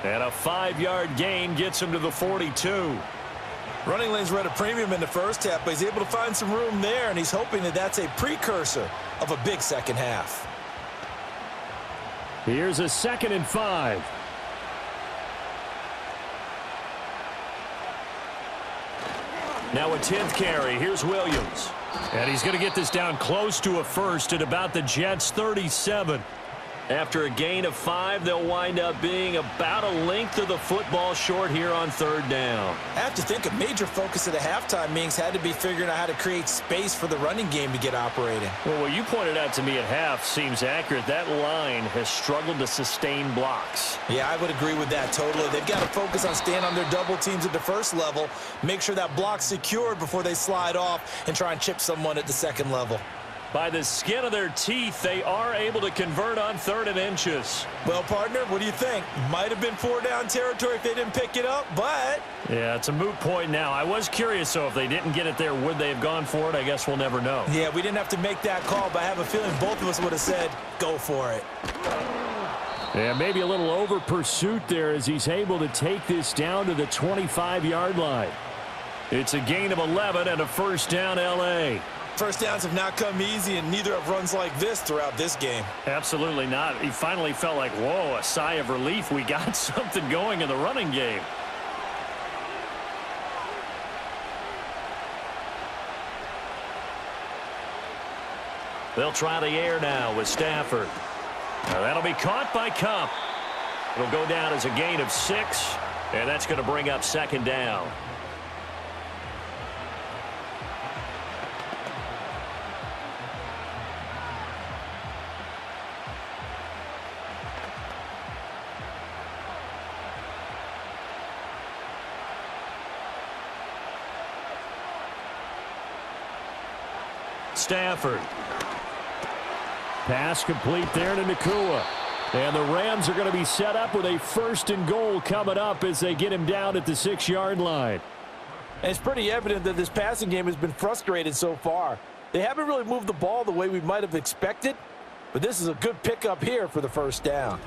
Speaker 2: And a 5-yard gain gets him to the 42.
Speaker 3: Running lanes were at a premium in the first half, but he's able to find some room there, and he's hoping that that's a precursor of a big second half.
Speaker 4: Here's a 2nd and 5.
Speaker 2: Now a 10th carry. Here's Williams. And he's going to get this down close to a first at about the Jets' 37. After a gain of 5, they'll wind up being about a length of the football short here on 3rd down.
Speaker 3: I have to think a major focus of the halftime meetings had to be figuring out how to create space for the running game to get operating.
Speaker 4: Well, what you pointed out to me at half seems accurate. That line has struggled to sustain blocks.
Speaker 3: Yeah, I would agree with that totally. They've got to focus on staying on their double teams at the first level, make sure that block's secured before they slide off and try and chip someone at the second level.
Speaker 4: By the skin of their teeth, they are able to convert on 3rd and inches.
Speaker 3: Well, partner, what do you think? Might have been 4-down territory if they didn't pick it up, but...
Speaker 4: Yeah, it's a moot point now. I was curious, though, if they didn't get it there, would they have gone for it? I guess we'll never know.
Speaker 3: Yeah, we didn't have to make that call, but I have a feeling both of us would have said, go for it.
Speaker 4: Yeah, maybe a little over pursuit there as he's able to take this down to the 25-yard line. It's a gain of 11 and a 1st down, L.A.
Speaker 3: First downs have not come easy, and neither have runs like this throughout this game.
Speaker 4: Absolutely not. He finally felt like, whoa, a sigh of relief. We got something going in the running game.
Speaker 2: They'll try the air now with Stafford.
Speaker 4: Now that'll be caught by Cup. It'll go down as a gain of 6, and that's going to bring up 2nd down. Stafford. Pass complete there to Nakua. And the Rams are going to be set up with a 1st and goal coming up as they get him down at the 6-yard line.
Speaker 3: And it's pretty evident that this passing game has been frustrated so far. They haven't really moved the ball the way we might have expected, but this is a good pickup here for the 1st down.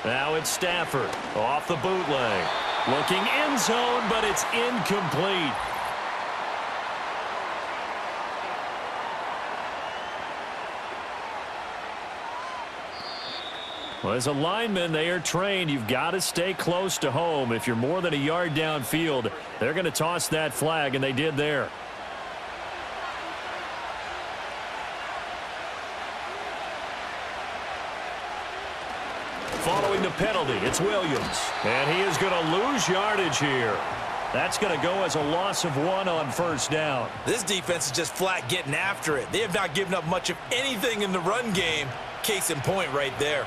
Speaker 2: Now it's Stafford off the bootleg.
Speaker 4: Looking end zone, but it's incomplete. Well, as a lineman, they are trained. You've got to stay close to home. If you're more than a yard downfield, they're going to toss that flag, and they did there. Following the penalty, it's Williams. And he is going to lose yardage here. That's going to go as a loss of 1 on 1st down.
Speaker 3: This defense is just flat getting after it. They have not given up much of anything in the run game. Case in point right there.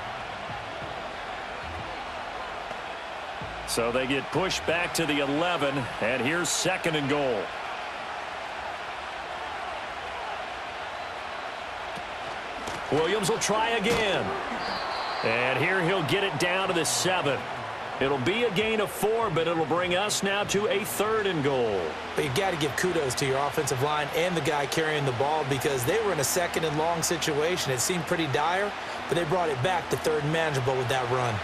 Speaker 4: So they get pushed back to the 11, and here's 2nd and goal. Williams will try again. And here he'll get it down to the 7. It'll be a gain of 4, but it'll bring us now to a 3rd and goal.
Speaker 3: But you got to give kudos to your offensive line and the guy carrying the ball because they were in a 2nd and long situation. It seemed pretty dire, but they brought it back to 3rd and manageable with that run.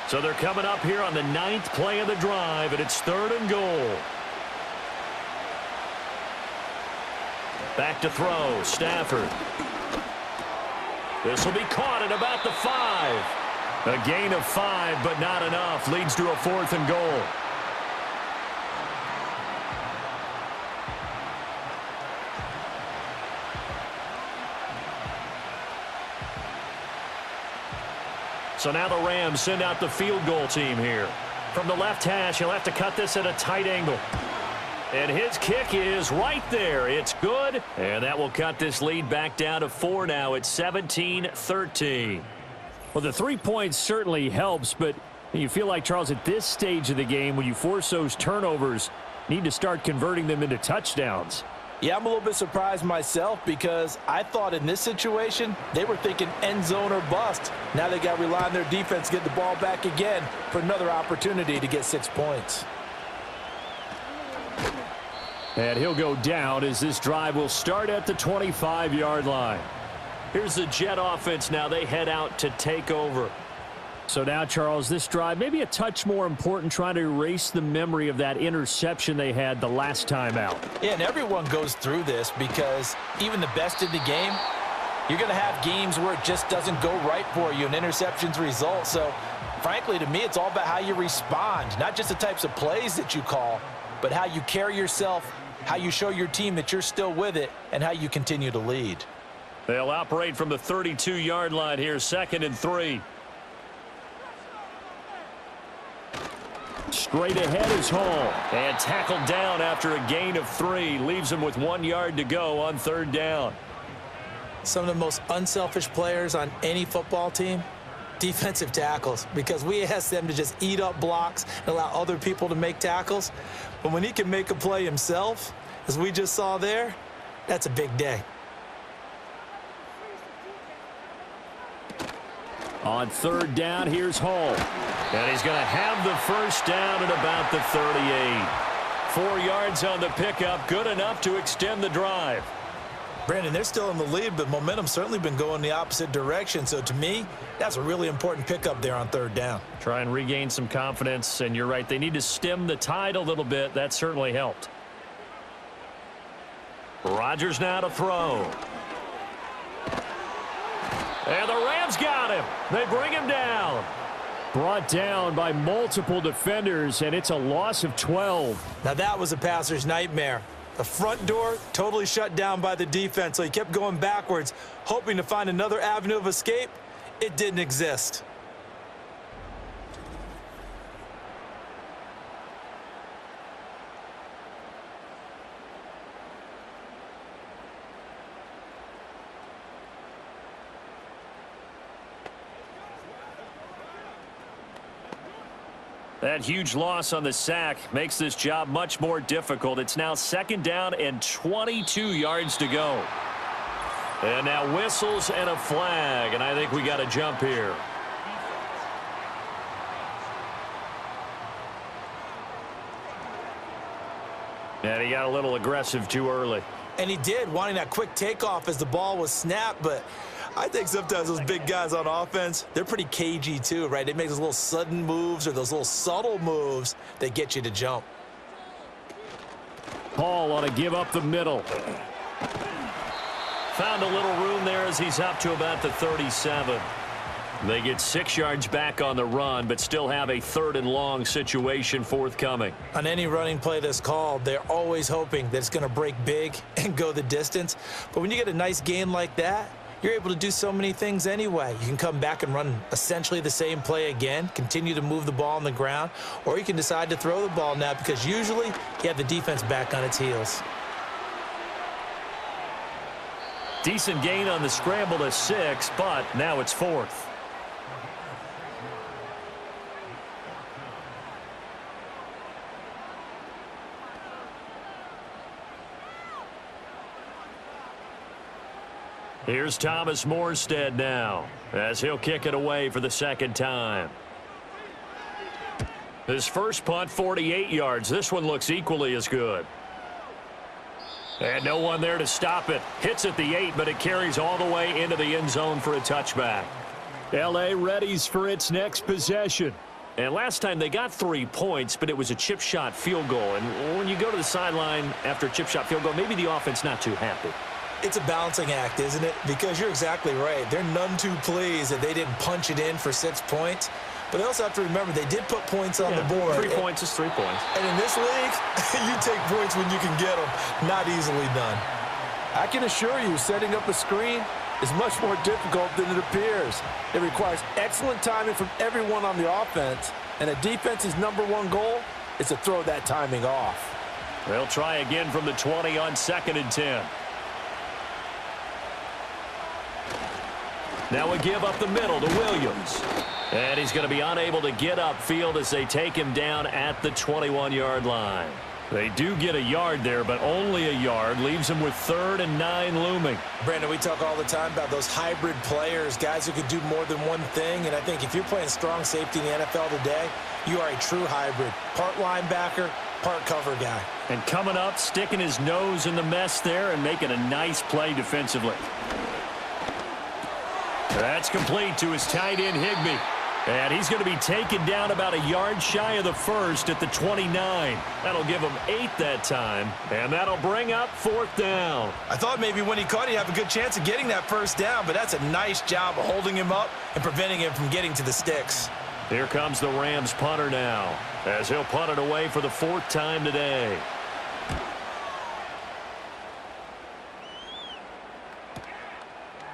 Speaker 4: So they're coming up here on the 9th play of the drive, and it's 3rd and goal. Back to throw, Stafford. This will be caught at about the 5. A gain of 5, but not enough. Leads to a 4th and goal. So now the Rams send out the field goal team here. From the left hash, he'll have to cut this at a tight angle. And his kick is right there. It's good. And that will cut this lead back down to 4 now. It's 17-13. Well, the 3 points certainly helps, but you feel like, Charles, at this stage of the game, when you force those turnovers, need to start converting them into touchdowns.
Speaker 3: Yeah, I'm a little bit surprised myself because I thought in this situation they were thinking end zone or bust. Now they got to rely on their defense to get the ball back again for another opportunity to get 6 points.
Speaker 4: And he'll go down as this drive will start at the 25-yard line.
Speaker 2: Here's the Jet offense now. They head out to take over.
Speaker 4: So now, Charles, this drive maybe a touch more important, trying to erase the memory of that interception they had the last time out.
Speaker 3: Yeah, and everyone goes through this because even the best in the game, You're going to have games where it just doesn't go right for you and interceptions result. So, frankly, to me, it's all about how you respond, not just the types of plays that you call, but how you carry yourself, how you show your team that you're still with it, and how you continue to lead.
Speaker 2: They'll operate from the 32-yard line here, 2nd and 3.
Speaker 4: Straight ahead is Hall.
Speaker 2: And tackled down after a gain of 3. Leaves him with 1 yard to go on 3rd down.
Speaker 3: Some of the most unselfish players on any football team, defensive tackles, because we ask them to just eat up blocks and allow other people to make tackles. But when he can make a play himself, as we just saw there, that's a big day.
Speaker 4: On 3rd down, here's Hall.
Speaker 2: And he's going to have the first down at about the 38. 4 yards on the pickup, good enough to extend the drive.
Speaker 3: Brandon, they're still in the lead, but momentum's certainly been going the opposite direction. So to me, that's a really important pickup there on 3rd down.
Speaker 2: Try and regain some confidence, and you're right, they need to stem the tide a little bit. That certainly helped. Rodgers now to throw. And the Rams got him. They bring him down.
Speaker 4: Brought down by multiple defenders, and it's a loss of 12.
Speaker 3: Now that was a passer's nightmare. The front door totally shut down by the defense, so he kept going backwards, hoping to find another avenue of escape. It didn't exist.
Speaker 2: That huge loss on the sack makes this job much more difficult. It's now 2nd down and 22 yards to go. And now whistles and a flag, and I think we got a jump here. And he got a little aggressive too early.
Speaker 3: And he did, wanting that quick takeoff as the ball was snapped, but I think sometimes those big guys on offense, they're pretty cagey too, right? They make those little sudden moves or those little subtle moves that get you to jump.
Speaker 4: Hall ought to give up the middle.
Speaker 2: Found a little room there as he's up to about the 37. They get 6 yards back on the run, but still have a 3rd and long situation forthcoming.
Speaker 3: On any running play that's called, they're always hoping that it's going to break big and go the distance. But when you get a nice gain like that, you're able to do so many things anyway. You can come back and run essentially the same play again, continue to move the ball on the ground, or you can decide to throw the ball now because usually you have the defense back on its heels.
Speaker 2: Decent gain on the scramble to 6, but now it's 4th. Here's Thomas Morstead now as he'll kick it away for the 2nd time. His first punt, 48 yards. This one looks equally as good. And no one there to stop it. Hits at the 8, but it carries all the way into the end zone for a touchback.
Speaker 4: L.A. readies for its next possession.
Speaker 2: And last time they got 3 points, but it was a chip shot field goal. And when you go to the sideline after a chip shot field goal, maybe the offense not too happy.
Speaker 3: It's a balancing act, isn't it? Because you're exactly right. They're none too pleased that they didn't punch it in for 6 points. But they also have to remember they did put points on the board.
Speaker 2: 3 points is 3 points.
Speaker 3: And in this league, you take points when you can get them. Not easily done. I can assure you, setting up a screen is much more difficult than it appears. It requires excellent timing from everyone on the offense. And a defense's #1 goal is to throw that timing off.
Speaker 2: They'll try again from the 20 on 2nd and 10. Now a give up the middle to Williams. And he's going to be unable to get upfield as they take him down at the 21-yard line. They do get a yard there, but only a yard. Leaves him with 3rd and 9 looming.
Speaker 3: Brandon, we talk all the time about those hybrid players, guys who could do more than one thing. And I think if you're playing strong safety in the NFL today, you are a true hybrid. Part linebacker, part cover guy.
Speaker 2: And coming up, sticking his nose in the mess there and making a nice play defensively. That's complete to his tight end, Higbee.
Speaker 4: And he's going to be taken down about a yard shy of the first at the 29. That'll give him 8 that time, and that'll bring up 4th down.
Speaker 3: I thought maybe when he caught, he'd have a good chance of getting that first down, but that's a nice job of holding him up and preventing him from getting to the sticks.
Speaker 4: Here comes the Rams punter now, as he'll punt it away for the 4th time today.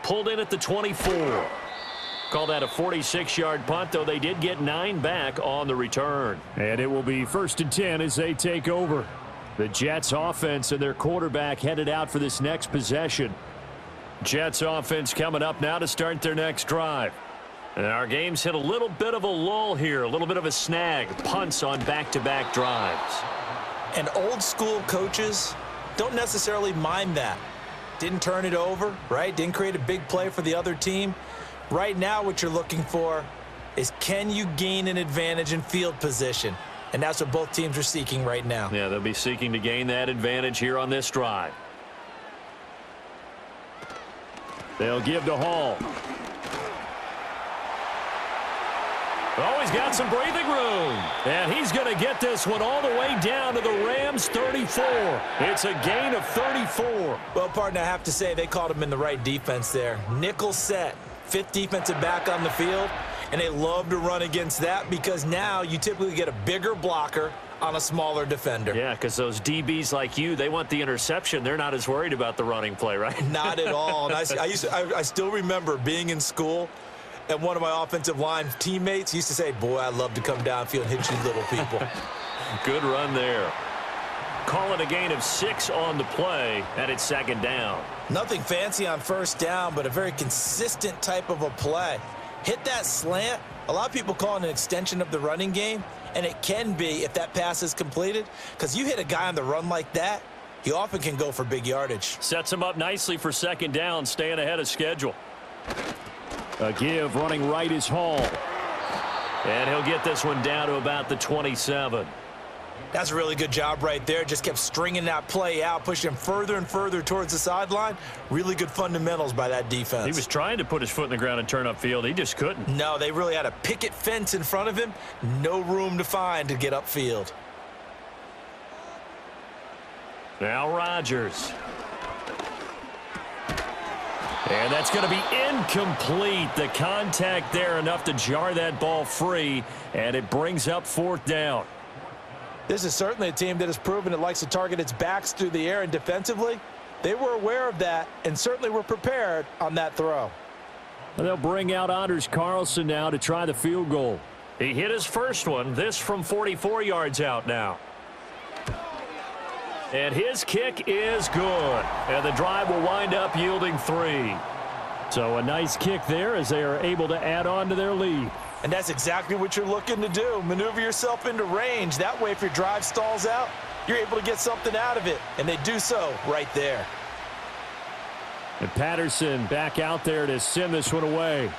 Speaker 4: Pulled in at the 24. Call that a 46-yard punt, though they did get 9 back on the return. And it will be 1st and 10 as they take over. The Jets offense and their quarterback headed out for this next possession. Jets offense coming up now to start their next drive. And our game's hit a little bit of a lull here, a little bit of a snag. Punts on back-to-back drives.
Speaker 3: And old school coaches don't necessarily mind that. Didn't turn it over, right? Didn't create a big play for the other team. Right now what you're looking for is, can you gain an advantage in field position? And that's what both teams are seeking right now.
Speaker 4: Yeah, they'll be seeking to gain that advantage here on this drive. They'll give to Hall. Oh, he's got some breathing room. And he's going to get this one all the way down to the Rams' 34. It's a gain of 34.
Speaker 3: Well, partner, I have to say they caught him in the right defense there. Nickel set. 5th defensive back on the field, and they love to run against that because now you typically get a bigger blocker on a smaller defender.
Speaker 4: Yeah, because those DBs like you, they want the interception. They're not as worried about the running play, right?
Speaker 3: Not at all. And I still remember being in school, and one of my offensive line teammates used to say, boy, I'd love to come downfield and hit you little people.
Speaker 4: Good run there. Call it a gain of 6 on the play, and it's 2nd down.
Speaker 3: Nothing fancy on 1st down, but a very consistent type of a play. Hit that slant. A lot of people call it an extension of the running game, and it can be if that pass is completed, because you hit a guy on the run like that, he often can go for big yardage.
Speaker 4: Sets him up nicely for 2nd down, staying ahead of schedule. A give running right is Hall. And he'll get this one down to about the 27.
Speaker 3: That's a really good job right there. Just kept stringing that play out, pushing him further and further towards the sideline. Really good fundamentals by that defense.
Speaker 4: He was trying to put his foot in the ground and turn upfield. He just couldn't.
Speaker 3: No, they really had a picket fence in front of him. No room to find to get upfield.
Speaker 4: Now Rodgers. And that's going to be incomplete. The contact there enough to jar that ball free, and it brings up 4th down.
Speaker 3: This is certainly a team that has proven it likes to target its backs through the air, and defensively, they were aware of that and certainly were prepared on that throw.
Speaker 4: They'll bring out Anders Carlson now to try the field goal. He hit his first one, this from 44 yards out now. And his kick is good. And the drive will wind up yielding 3. So a nice kick there as they are able to add on to their lead.
Speaker 3: And that's exactly what you're looking to do. Maneuver yourself into range. That way, if your drive stalls out, you're able to get something out of it. And they do so right there.
Speaker 4: And Patterson back out there to send this one away.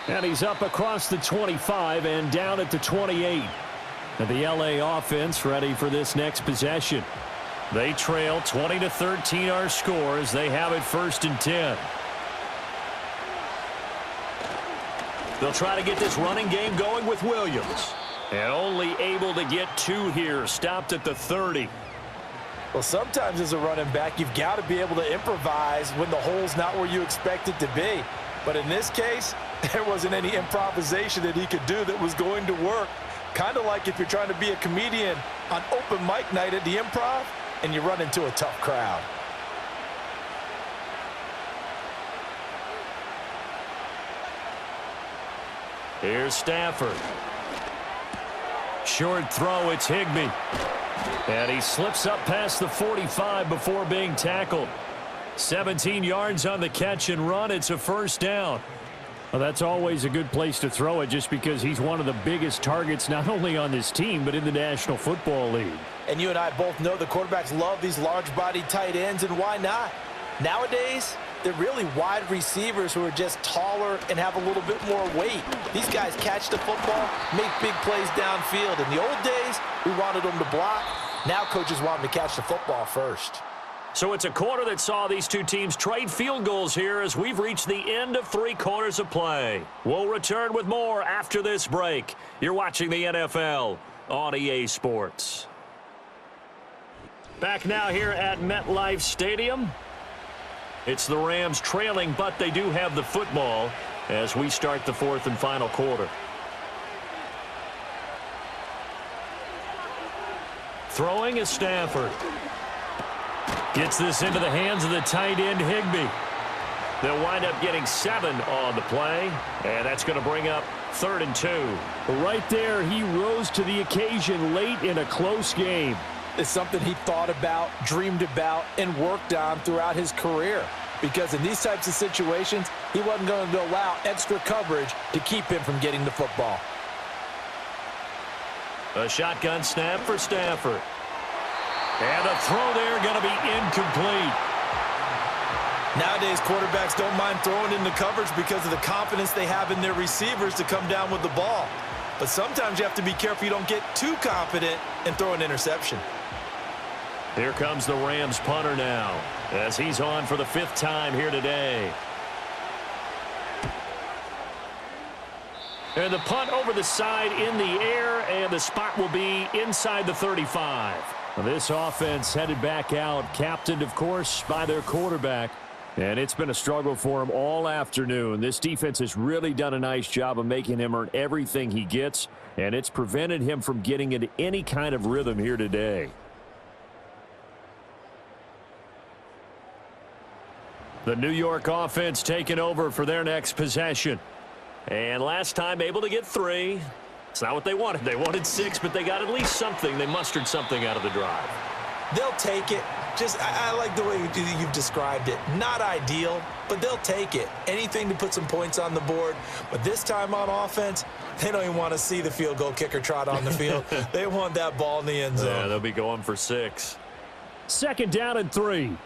Speaker 4: And he's up across the 25 and down at the 28. And the LA offense ready for this next possession. They trail 20-13 our score as they have it 1st and 10. They'll try to get this running game going with Williams. And only able to get 2 here. Stopped at the 30.
Speaker 3: Well, sometimes as a running back, you've got to be able to improvise when the hole's not where you expect it to be. But in this case, there wasn't any improvisation that he could do that was going to work. Kind of like if you're trying to be a comedian on open mic night at the Improv and you run into a tough crowd.
Speaker 4: Here's Stafford. Short throw, it's Higbee. And he slips up past the 45 before being tackled. 17 yards on the catch and run. It's a 1st down. Well, that's always a good place to throw it just because he's one of the biggest targets not only on this team but in the National Football League.
Speaker 3: And you and I both know the quarterbacks love these large-bodied tight ends, and why not? Nowadays, they're really wide receivers who are just taller and have a little bit more weight. These guys catch the football, make big plays downfield. In the old days, we wanted them to block. Now coaches want them to catch the football first.
Speaker 2: So it's a quarter that saw these two teams trade field goals here as we've reached the end of 3 quarters of play. We'll return with more after this break. You're watching the NFL on EA Sports. Back now here at MetLife Stadium. It's the Rams trailing, but they do have the football as we start the 4th and final quarter. Throwing is Stafford. Gets this into the hands of the tight end, Higbee. They'll wind up getting 7 on the play, and that's going to bring up 3rd and 2.
Speaker 4: Right there, he rose to the occasion late in a close game.
Speaker 3: It's something he thought about, dreamed about, and worked on throughout his career. Because in these types of situations, he wasn't going to allow extra coverage to keep him from getting the football.
Speaker 2: A shotgun snap for Stafford. And a throw there going to be incomplete.
Speaker 3: Nowadays, quarterbacks don't mind throwing into coverage because of the confidence they have in their receivers to come down with the ball. But sometimes you have to be careful you don't get too confident and throw an interception.
Speaker 2: Here comes the Rams punter now as he's on for the 5th time here today. And the punt over the side in the air, and the spot will be inside the 35.
Speaker 4: This offense headed back out, captained, of course, by their quarterback. And it's been a struggle for him all afternoon. This defense has really done a nice job of making him earn everything he gets, and it's prevented him from getting into any kind of rhythm here today. The New York offense taking over for their next possession. And last time able to get 3. It's not what they wanted. They wanted 6, but they got at least something. They mustered something out of the drive.
Speaker 3: They'll take it. I like the way you've described it. Not ideal, but they'll take it. Anything to put some points on the board. But this time on offense, they don't even want to see the field goal kicker trot on the field. They want that ball in the end zone.
Speaker 2: Yeah, they'll be going for 6.
Speaker 4: 2nd down and 3.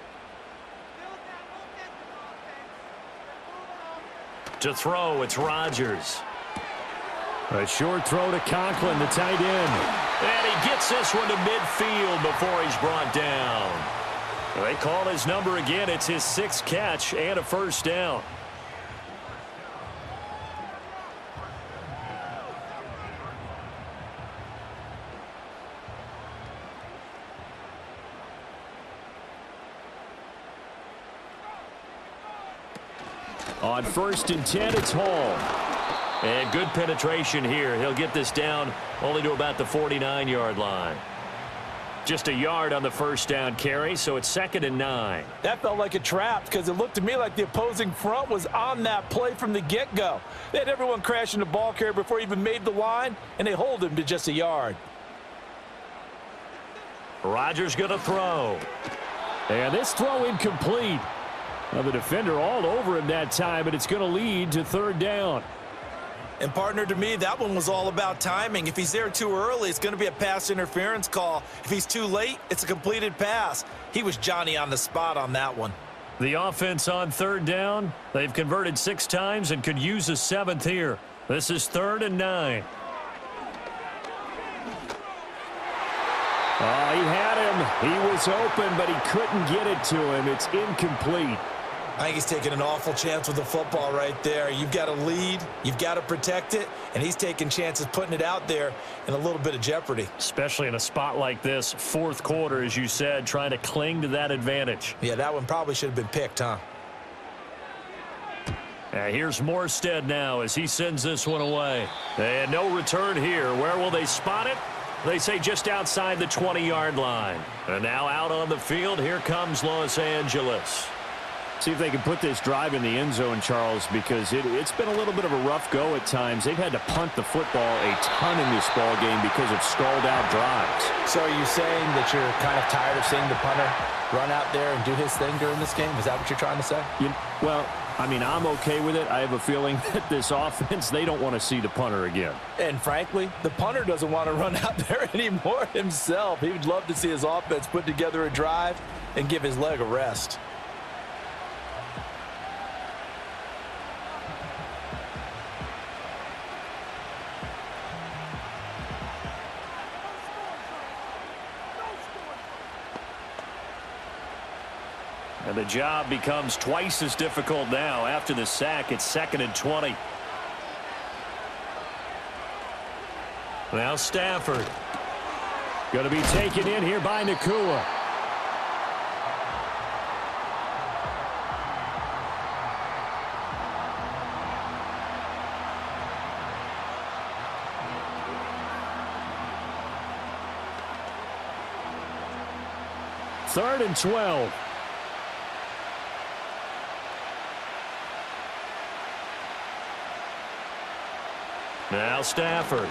Speaker 2: To throw, it's Rodgers.
Speaker 4: A short throw to Conklin, the tight end.
Speaker 2: And he gets this one to midfield before he's brought down. They call his number again. It's his 6th catch and a 1st down.
Speaker 4: On 1st and 10, it's Hall.
Speaker 2: And good penetration here. He'll get this down only to about the 49-yard line. Just a yard on the 1st down carry, so it's 2nd and 9.
Speaker 3: That felt like a trap because it looked to me like the opposing front was on that play from the get-go. They had everyone crashing the ball carrier before he even made the line, and they hold him to just a yard.
Speaker 2: Rodgers going to throw.
Speaker 4: And this throw incomplete. Now the defender all over him that time, but it's going to lead to 3rd down.
Speaker 3: And, partner, to me, that one was all about timing. If he's there too early, it's going to be a pass interference call. If he's too late, it's a completed pass. He was Johnny on the spot on that one.
Speaker 2: The offense on 3rd down. They've converted 6 times and could use a 7th here. This is 3rd and 9.
Speaker 4: Oh, he had him. He was open, but he couldn't get it to him. It's incomplete.
Speaker 3: I think he's taking an awful chance with the football right there. You've got to lead, you've got to protect it, and he's taking chances putting it out there in a little bit of jeopardy.
Speaker 2: Especially in a spot like this, 4th quarter, as you said, trying to cling to that advantage.
Speaker 3: Yeah, that one probably should have been picked, huh?
Speaker 2: Here's Morstead now as he sends this one away. And no return here. Where will they spot it? They say just outside the 20-yard line. And now out on the field, here comes Los Angeles.
Speaker 4: See if they can put this drive in the end zone, Charles, because it's been a little bit of a rough go at times. They've had to punt the football a ton in this ball game because of stalled-out drives.
Speaker 3: So are you saying that you're kind of tired of seeing the punter run out there and do his thing during this game? Is that what you're trying to say?
Speaker 4: Well, I mean, I'm okay with it. I have a feeling that this offense, they don't want to see the punter again.
Speaker 3: And frankly, the punter doesn't want to run out there anymore himself. He would love to see his offense put together a drive and give his leg a rest.
Speaker 4: And the job becomes twice as difficult now. After the sack, it's 2nd and 20. Now Stafford. Going to be taken in here by Nakua. Third and 12. Now Stafford.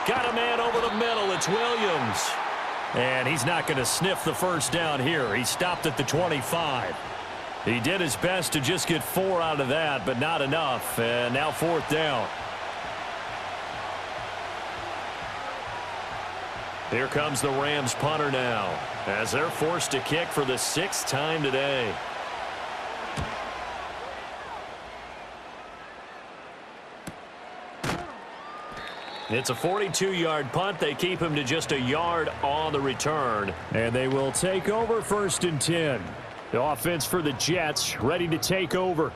Speaker 4: Got a man over the middle. It's Williams. And he's not going to sniff the first down here. He stopped at the 25. He did his best to just get 4 out of that, but not enough. And now 4th down. Here comes the Rams punter now, as they're forced to kick for the 6th time today. It's a 42-yard punt. They keep him to just a yard on the return. And they will take over 1st and 10. The offense for the Jets ready to take over.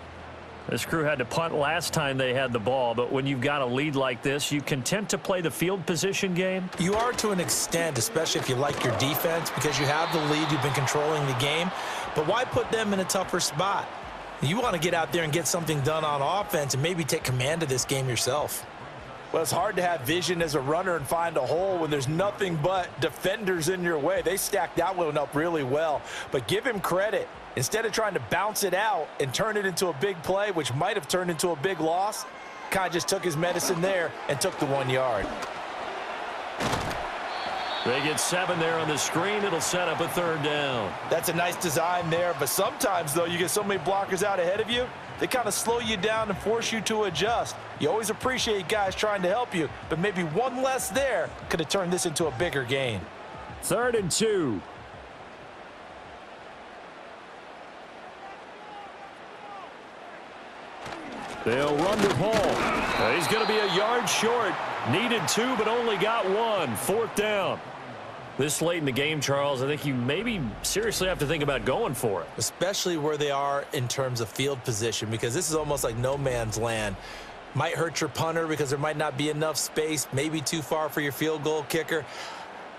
Speaker 4: This crew had to punt last time they had the ball, but when you've got a lead like this, you content to play the field position game?
Speaker 3: You are to an extent, especially if you like your defense, because you have the lead, you've been controlling the game. But why put them in a tougher spot? You want to get out there and get something done on offense and maybe take command of this game yourself. Well, it's hard to have vision as a runner and find a hole when there's nothing but defenders in your way. They stacked that one up really well. But give him credit. Instead of trying to bounce it out and turn it into a big play, which might have turned into a big loss, kind of just took his medicine there and took the 1 yard.
Speaker 2: They get 7 there on the screen. It'll set up a 3rd down.
Speaker 3: That's a nice design there, but sometimes, though, you get so many blockers out ahead of you, they kind of slow you down and force you to adjust. You always appreciate guys trying to help you, but maybe one less there could have turned this into a bigger gain.
Speaker 4: 3rd and 2. They'll run the ball. He's going to be a yard short. Needed 2, but only got 1. 4th down. This late in the game, Charles, I think you maybe seriously have to think about going for it.
Speaker 3: Especially where they are in terms of field position, because this is almost like no man's land. Might hurt your punter because there might not be enough space, maybe too far for your field goal kicker.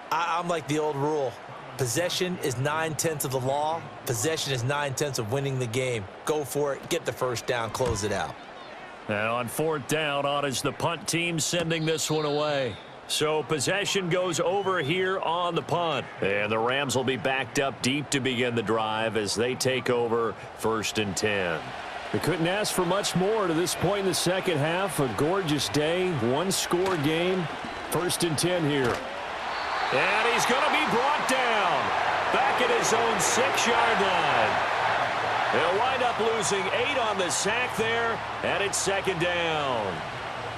Speaker 3: I'm like the old rule. Possession is 9/10 of the law. Possession is 9/10 of winning the game. Go for it. Get the first down. Close it out.
Speaker 2: And on 4th down, on is the punt team sending this one away. So possession goes over here on the punt. And the Rams will be backed up deep to begin the drive as they take over 1st and 10.
Speaker 4: They couldn't ask for much more to this point in the second half. A gorgeous day, 1-score game. 1st and 10 here.
Speaker 2: And he's going to be brought down back at his own 6-yard line. They'll wind up losing 8 on the sack there, and it's 2nd down.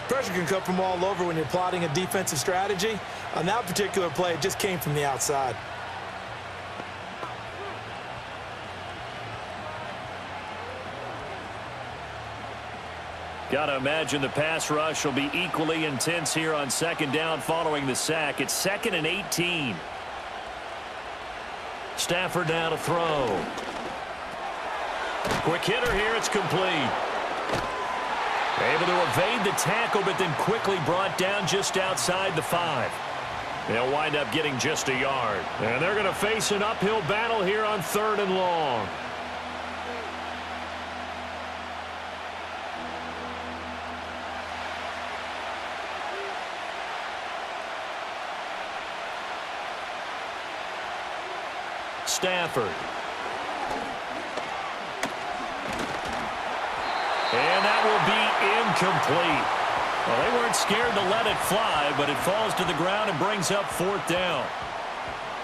Speaker 3: Pressure can come from all over when you're plotting a defensive strategy. On that particular play, it just came from the outside.
Speaker 2: Got to imagine the pass rush will be equally intense here on 2nd down following the sack. It's 2nd and 18. Stafford now to throw. Quick hitter here. It's complete. Able to evade the tackle, but then quickly brought down just outside the 5. They'll wind up getting just a yard. And they're going to face an uphill battle here on 3rd and long. Stafford. And that will be incomplete. Well, they weren't scared to let it fly, but it falls to the ground and brings up 4th down.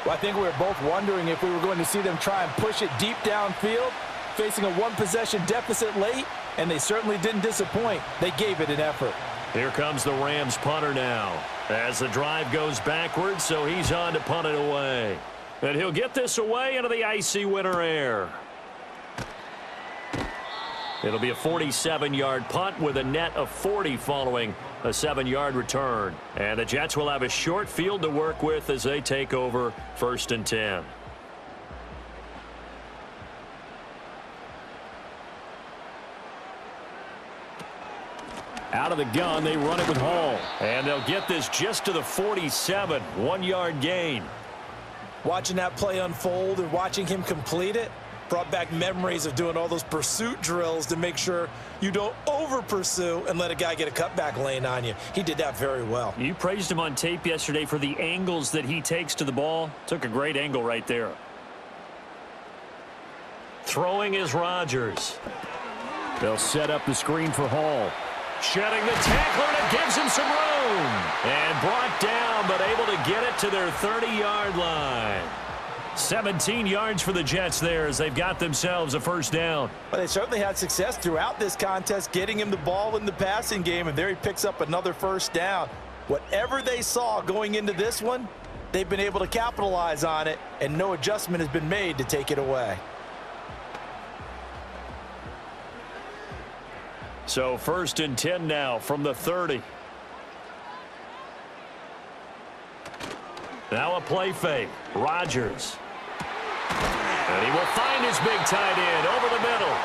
Speaker 3: Well, I think we were both wondering if we were going to see them try and push it deep downfield, facing a 1-possession deficit late, and they certainly didn't disappoint. They gave it an effort.
Speaker 2: Here comes the Rams punter now as the drive goes backwards, so he's on to punt it away. And he'll get this away into the icy winter air. It'll be a 47-yard punt with a net of 40 following A 7-yard return. And the Jets will have a short field to work with as they take over 1st and 10.
Speaker 4: Out of the gun, they run it with Hall.
Speaker 2: And they'll get this just to the 47. 1-yard gain.
Speaker 3: Watching that play unfold and watching him complete it brought back memories of doing all those pursuit drills to make sure you don't over-pursue and let a guy get a cutback lane on you. He did that very well.
Speaker 4: You praised him on tape yesterday for the angles that he takes to the ball. Took a great angle right there.
Speaker 2: Throwing is Rodgers.
Speaker 4: They'll set up the screen for Hall.
Speaker 2: Shedding the tackler, and it gives him some room. And brought down, but able to get it to their 30-yard line. 17 yards for the Jets there as they've got themselves a first down.
Speaker 3: Well, they certainly had success throughout this contest, getting him the ball in the passing game, and there he picks up another first down. Whatever they saw going into this one, they've been able to capitalize on it, and no adjustment has been made to take it away.
Speaker 2: So 1st and 10 now from the 30. Now a play fake. Rodgers. And he will find his big tight end over the middle.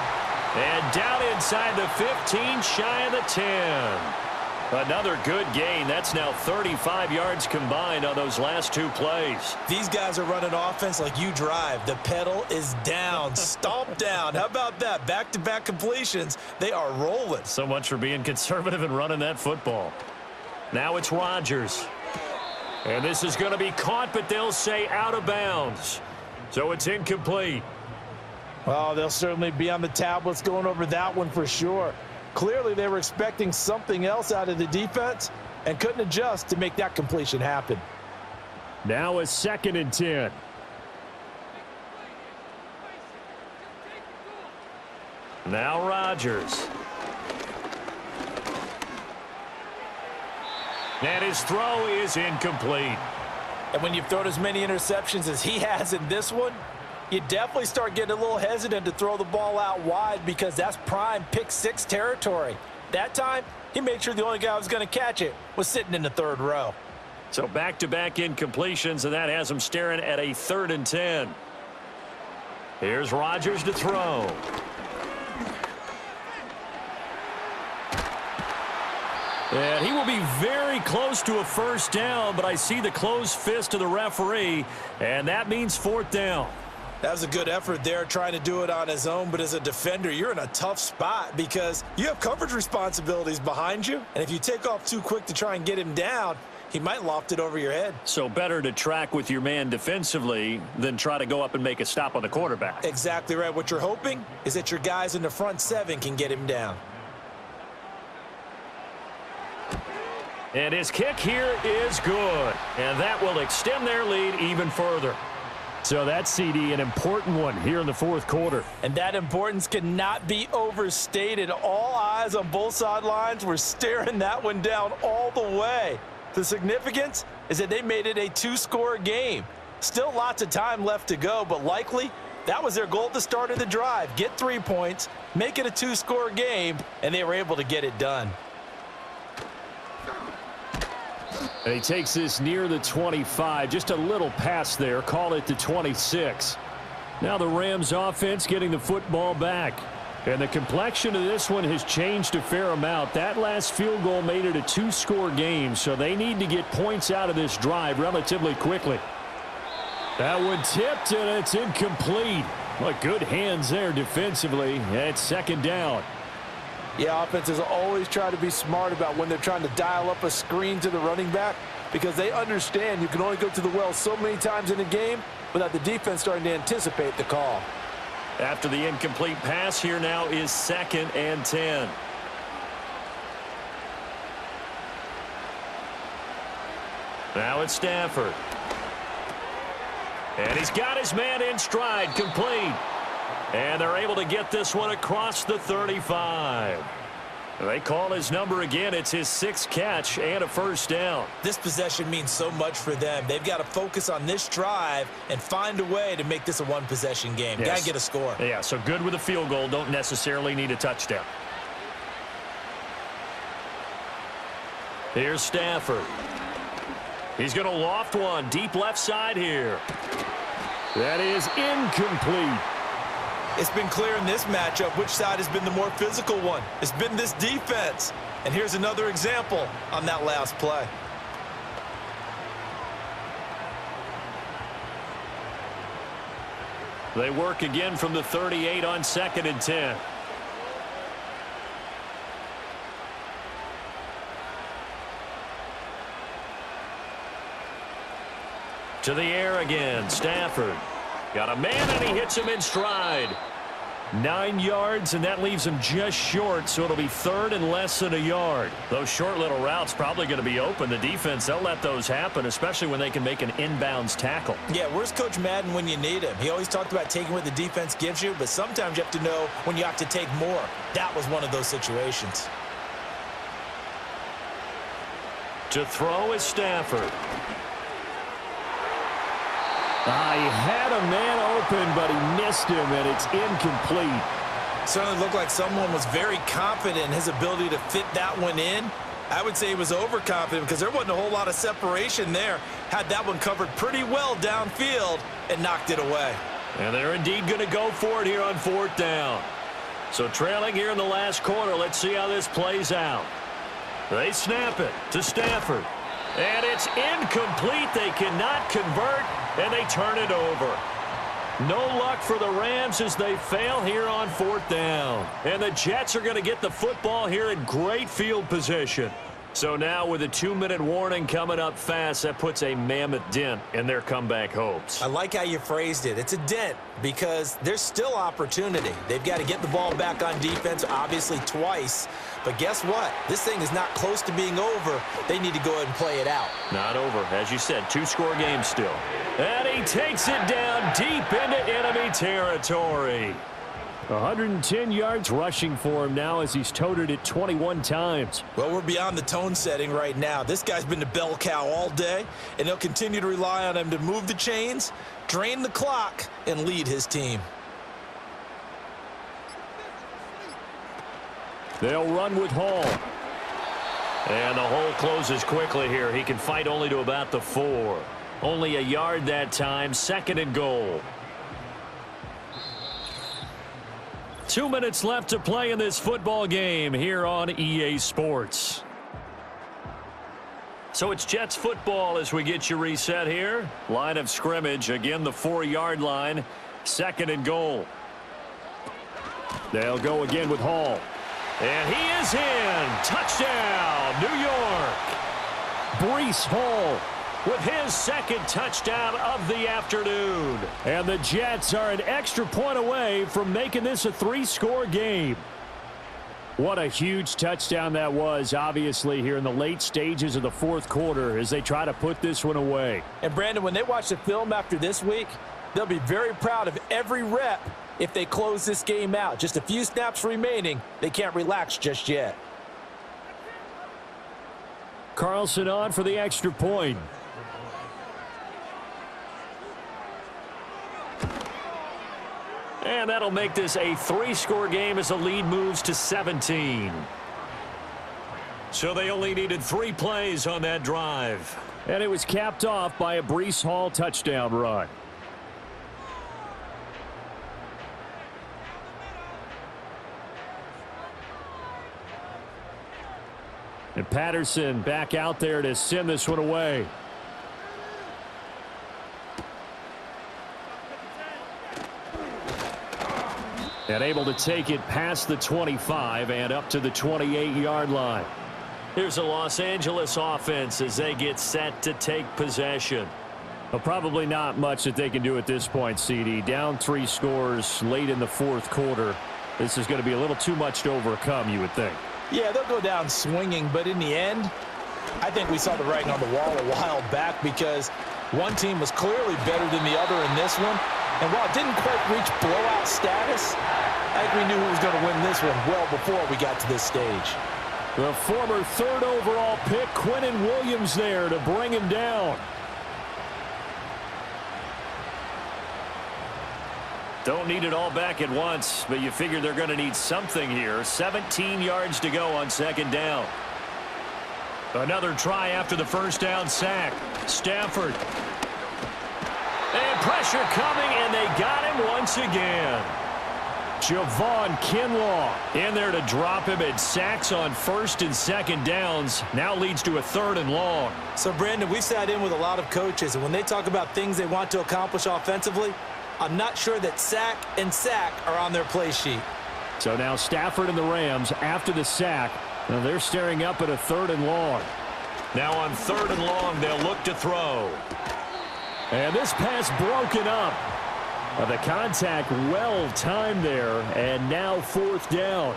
Speaker 2: And down inside the 15, shy of the 10. Another good gain. That's now 35 yards combined on those last 2 plays.
Speaker 3: These guys are running offense like you drive. The pedal is down, stomp down. How about that? Back-to-back completions. They are rolling.
Speaker 2: So much for being conservative and running that football. Now it's Rodgers. And this is going to be caught, but they'll say out of bounds. So it's incomplete.
Speaker 3: Well, they'll certainly be on the tablets going over that one for sure. Clearly, they were expecting something else out of the defense and couldn't adjust to make that completion happen.
Speaker 4: Now a 2nd and 10.
Speaker 2: Now Rodgers. And his throw is incomplete.
Speaker 3: And when you've thrown as many interceptions as he has in this one, you definitely start getting a little hesitant to throw the ball out wide because that's prime pick-6 territory. That time, he made sure the only guy who was going to catch it was sitting in the 3rd row.
Speaker 2: So back-to-back incompletions, and that has him staring at a 3rd and 10. Here's Rodgers to throw. And he will be very close to a first down, but I see the closed fist of the referee, and that means 4th down.
Speaker 3: That was a good effort there, trying to do it on his own, but as a defender, you're in a tough spot because you have coverage responsibilities behind you, and if you take off too quick to try and get him down, he might loft it over your head.
Speaker 2: So better to track with your man defensively than try to go up and make a stop on the quarterback.
Speaker 3: Exactly right. What you're hoping is that your guys in the front 7 can get him down.
Speaker 2: And his kick here is good, and that will extend their lead even further.
Speaker 4: So that's, CD, an important one here in the 4th quarter.
Speaker 3: And that importance cannot be overstated. All eyes on both sidelines were staring that one down all the way. The significance is that they made it a 2-score game. Still lots of time left to go, but likely that was their goal at the start of the drive. Get 3 points, make it a 2-score game, and they were able to get it done.
Speaker 4: And he takes this near the 25. Just a little pass there. Call it the 26. Now the Rams offense getting the football back. And the complexion of this one has changed a fair amount. That last field goal made it a 2-score game, so they need to get points out of this drive relatively quickly. That one tipped, and it's incomplete. But good hands there defensively. It's 2nd down.
Speaker 3: Yeah, offenses always try to be smart about when they're trying to dial up a screen to the running back because they understand you can only go to the well so many times in a game without the defense starting to anticipate the call.
Speaker 2: After the incomplete pass, here now is 2nd and 10. Now it's Stafford. And he's got his man in stride, complete. And they're able to get this one across the 35. They call his number again. It's his 6th catch and a first down.
Speaker 3: This possession means so much for them. They've got to focus on this drive and find a way to make this a 1-possession game.
Speaker 2: Yes.
Speaker 3: Got to get a score.
Speaker 2: Yeah, so good with a field goal. Don't necessarily need a touchdown. Here's Stafford. He's going to loft one deep left side here.
Speaker 4: That is incomplete.
Speaker 3: It's been clear in this matchup which side has been the more physical one. It's been this defense. And here's another example on that last play.
Speaker 2: They work again from the 38 on 2nd and 10. To the air again, Stafford. Got a man, and he hits him in stride.
Speaker 4: 9 yards, and that leaves him just short, so it'll be 3rd and less than a yard.
Speaker 2: Those short little routes probably going to be open. The defense, they'll let those happen, especially when they can make an inbounds tackle.
Speaker 3: Yeah, where's Coach Madden when you need him? He always talked about taking what the defense gives you, but sometimes you have to know when you have to take more. That was one of those situations.
Speaker 2: To throw is Stafford.
Speaker 4: He had a man open, but he missed him, and it's incomplete.
Speaker 3: Certainly looked like someone was very confident in his ability to fit that one in. I would say he was overconfident because there wasn't a whole lot of separation there. Had that one covered pretty well downfield and knocked it away.
Speaker 2: And they're indeed going to go for it here on 4th down. So trailing here in the last quarter, let's see how this plays out. They snap it to Stafford. And it's incomplete. They cannot convert, and they turn it over. No luck for the Rams as they fail here on 4th down. And the Jets are going to get the football here in great field position. So now with a 2-minute warning coming up fast, that puts a mammoth dent in their comeback hopes.
Speaker 3: I like how you phrased it. It's a dent because there's still opportunity. They've got to get the ball back on defense, obviously twice. But guess what? This thing is not close to being over. They need to go ahead and play it out.
Speaker 2: Not over. As you said, 2-score game still. And he takes it down deep into enemy territory.
Speaker 4: 110 yards rushing for him now as he's toted it 21 times.
Speaker 3: Well, we're beyond the tone setting right now. This guy's been the bell cow all day, and they'll continue to rely on him to move the chains, drain the clock, and lead his team.
Speaker 4: They'll run with Hall.
Speaker 2: And the hole closes quickly here. He can fight only to about the 4. Only a yard that time, 2nd and goal.
Speaker 4: 2 minutes left to play in this football game here on EA Sports.
Speaker 2: So it's Jets football as we get you reset here. Line of scrimmage, again the 4-yard line, 2nd and goal.
Speaker 4: They'll go again with Hall.
Speaker 2: And he is in. Touchdown, New York.
Speaker 4: Breece Hall
Speaker 2: with his 2nd touchdown of the afternoon.
Speaker 4: And the Jets are an extra point away from making this a 3-score game. What a huge touchdown that was, obviously, here in the late stages of the 4th quarter as they try to put this one away.
Speaker 3: And, Brandon, when they watch the film after this week, they'll be very proud of every rep if they close this game out. Just a few snaps remaining. They can't relax just yet.
Speaker 4: Carlson on for the extra point.
Speaker 2: And that'll make this a 3-score game as the lead moves to 17. So they only needed 3 plays on that drive.
Speaker 4: And it was capped off by a Breece Hall touchdown run. And Patterson back out there to send this one away. And able to take it past the 25 and up to the 28-yard line.
Speaker 2: Here's a Los Angeles offense as they get set to take possession.
Speaker 4: Well, probably not much that they can do at this point, CD. Down 3 scores late in the 4th quarter. This is going to be a little too much to overcome, you would think.
Speaker 3: Yeah, they'll go down swinging, but in the end, I think we saw the writing on the wall a while back because one team was clearly better than the other in this one. And while it didn't quite reach blowout status, I think we knew who was going to win this one well before we got to this stage.
Speaker 4: The former 3rd overall pick, Quinnen Williams, there to bring him down.
Speaker 2: Don't need it all back at once, but you figure they're going to need something here. 17 yards to go on 2nd down.
Speaker 4: Another try after the first down sack. Stafford. And pressure coming, and they got him once again. Javon Kinlaw in there to drop him, and sacks on first and second downs. Now leads to a 3rd and long.
Speaker 3: So, Brandon, we sat in with a lot of coaches, and when they talk about things they want to accomplish offensively, I'm not sure that sack and sack are on their play sheet.
Speaker 4: So now Stafford and the Rams after the sack. Now they're staring up at a 3rd and long.
Speaker 2: Now on 3rd and long, they'll look to throw.
Speaker 4: And this pass broken up. The contact well timed there, and now 4th down.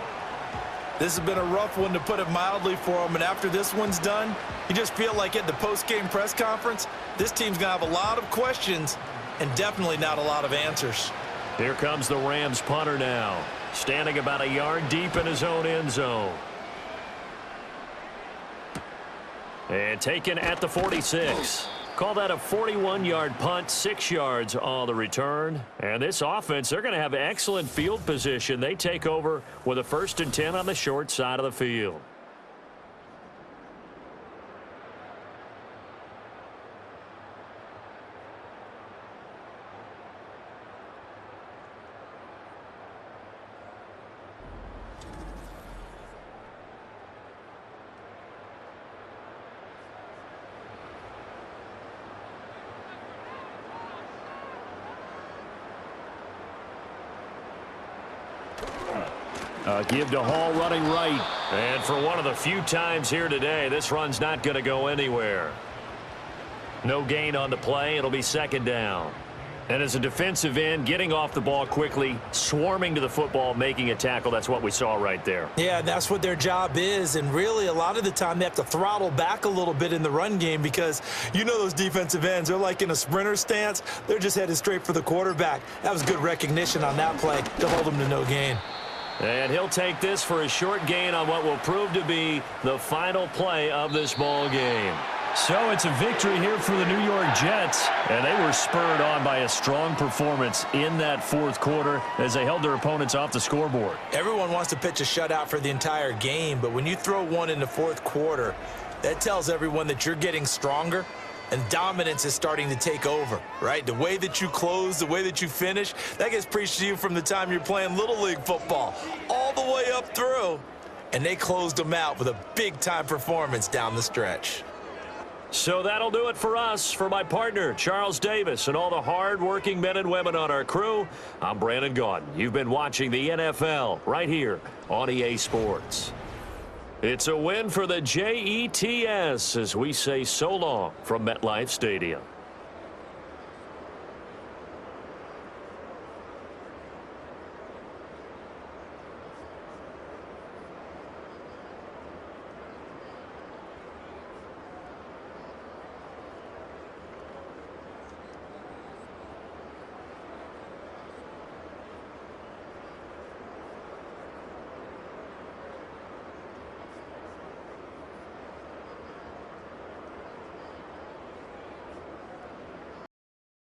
Speaker 3: This has been a rough one, to put it mildly, for them. And after this one's done, you just feel like at the post-game press conference, this team's going to have a lot of questions and definitely not a lot of answers.
Speaker 2: Here comes the Rams punter now, standing about a yard deep in his own end zone. And taken at the 46. Call that a 41-yard punt, 6 yards on the return. And this offense, they're going to have excellent field position. They take over with a 1st and 10 on the short side of the field.
Speaker 4: Give to Hall running right.
Speaker 2: And for one of the few times here today, this run's not going to go anywhere. No gain on the play. It'll be 2nd down. And as a defensive end, getting off the ball quickly, swarming to the football, making a tackle, that's what we saw right there.
Speaker 3: Yeah, that's what their job is. And really, a lot of the time, they have to throttle back a little bit in the run game, because you know those defensive ends, they're like in a sprinter stance. They're just headed straight for the quarterback. That was good recognition on that play to hold them to no gain.
Speaker 2: And he'll take this for a short gain on what will prove to be the final play of this ball game.
Speaker 4: So it's a victory here for the New York Jets, and they were spurred on by a strong performance in that 4th quarter as they held their opponents off the scoreboard.
Speaker 3: Everyone wants to pitch a shutout for the entire game, but when you throw one in the 4th quarter, that tells everyone that you're getting stronger and dominance is starting to take over, right? The way that you close, the way that you finish, that gets preached to you from the time you're playing Little League football all the way up through. And they closed them out with a big-time performance down the stretch.
Speaker 2: So that'll do it for us. For my partner, Charles Davis, and all the hard-working men and women on our crew, I'm Brandon Gaudin. You've been watching the NFL right here on EA Sports. It's a win for the Jets as we say so long from MetLife Stadium.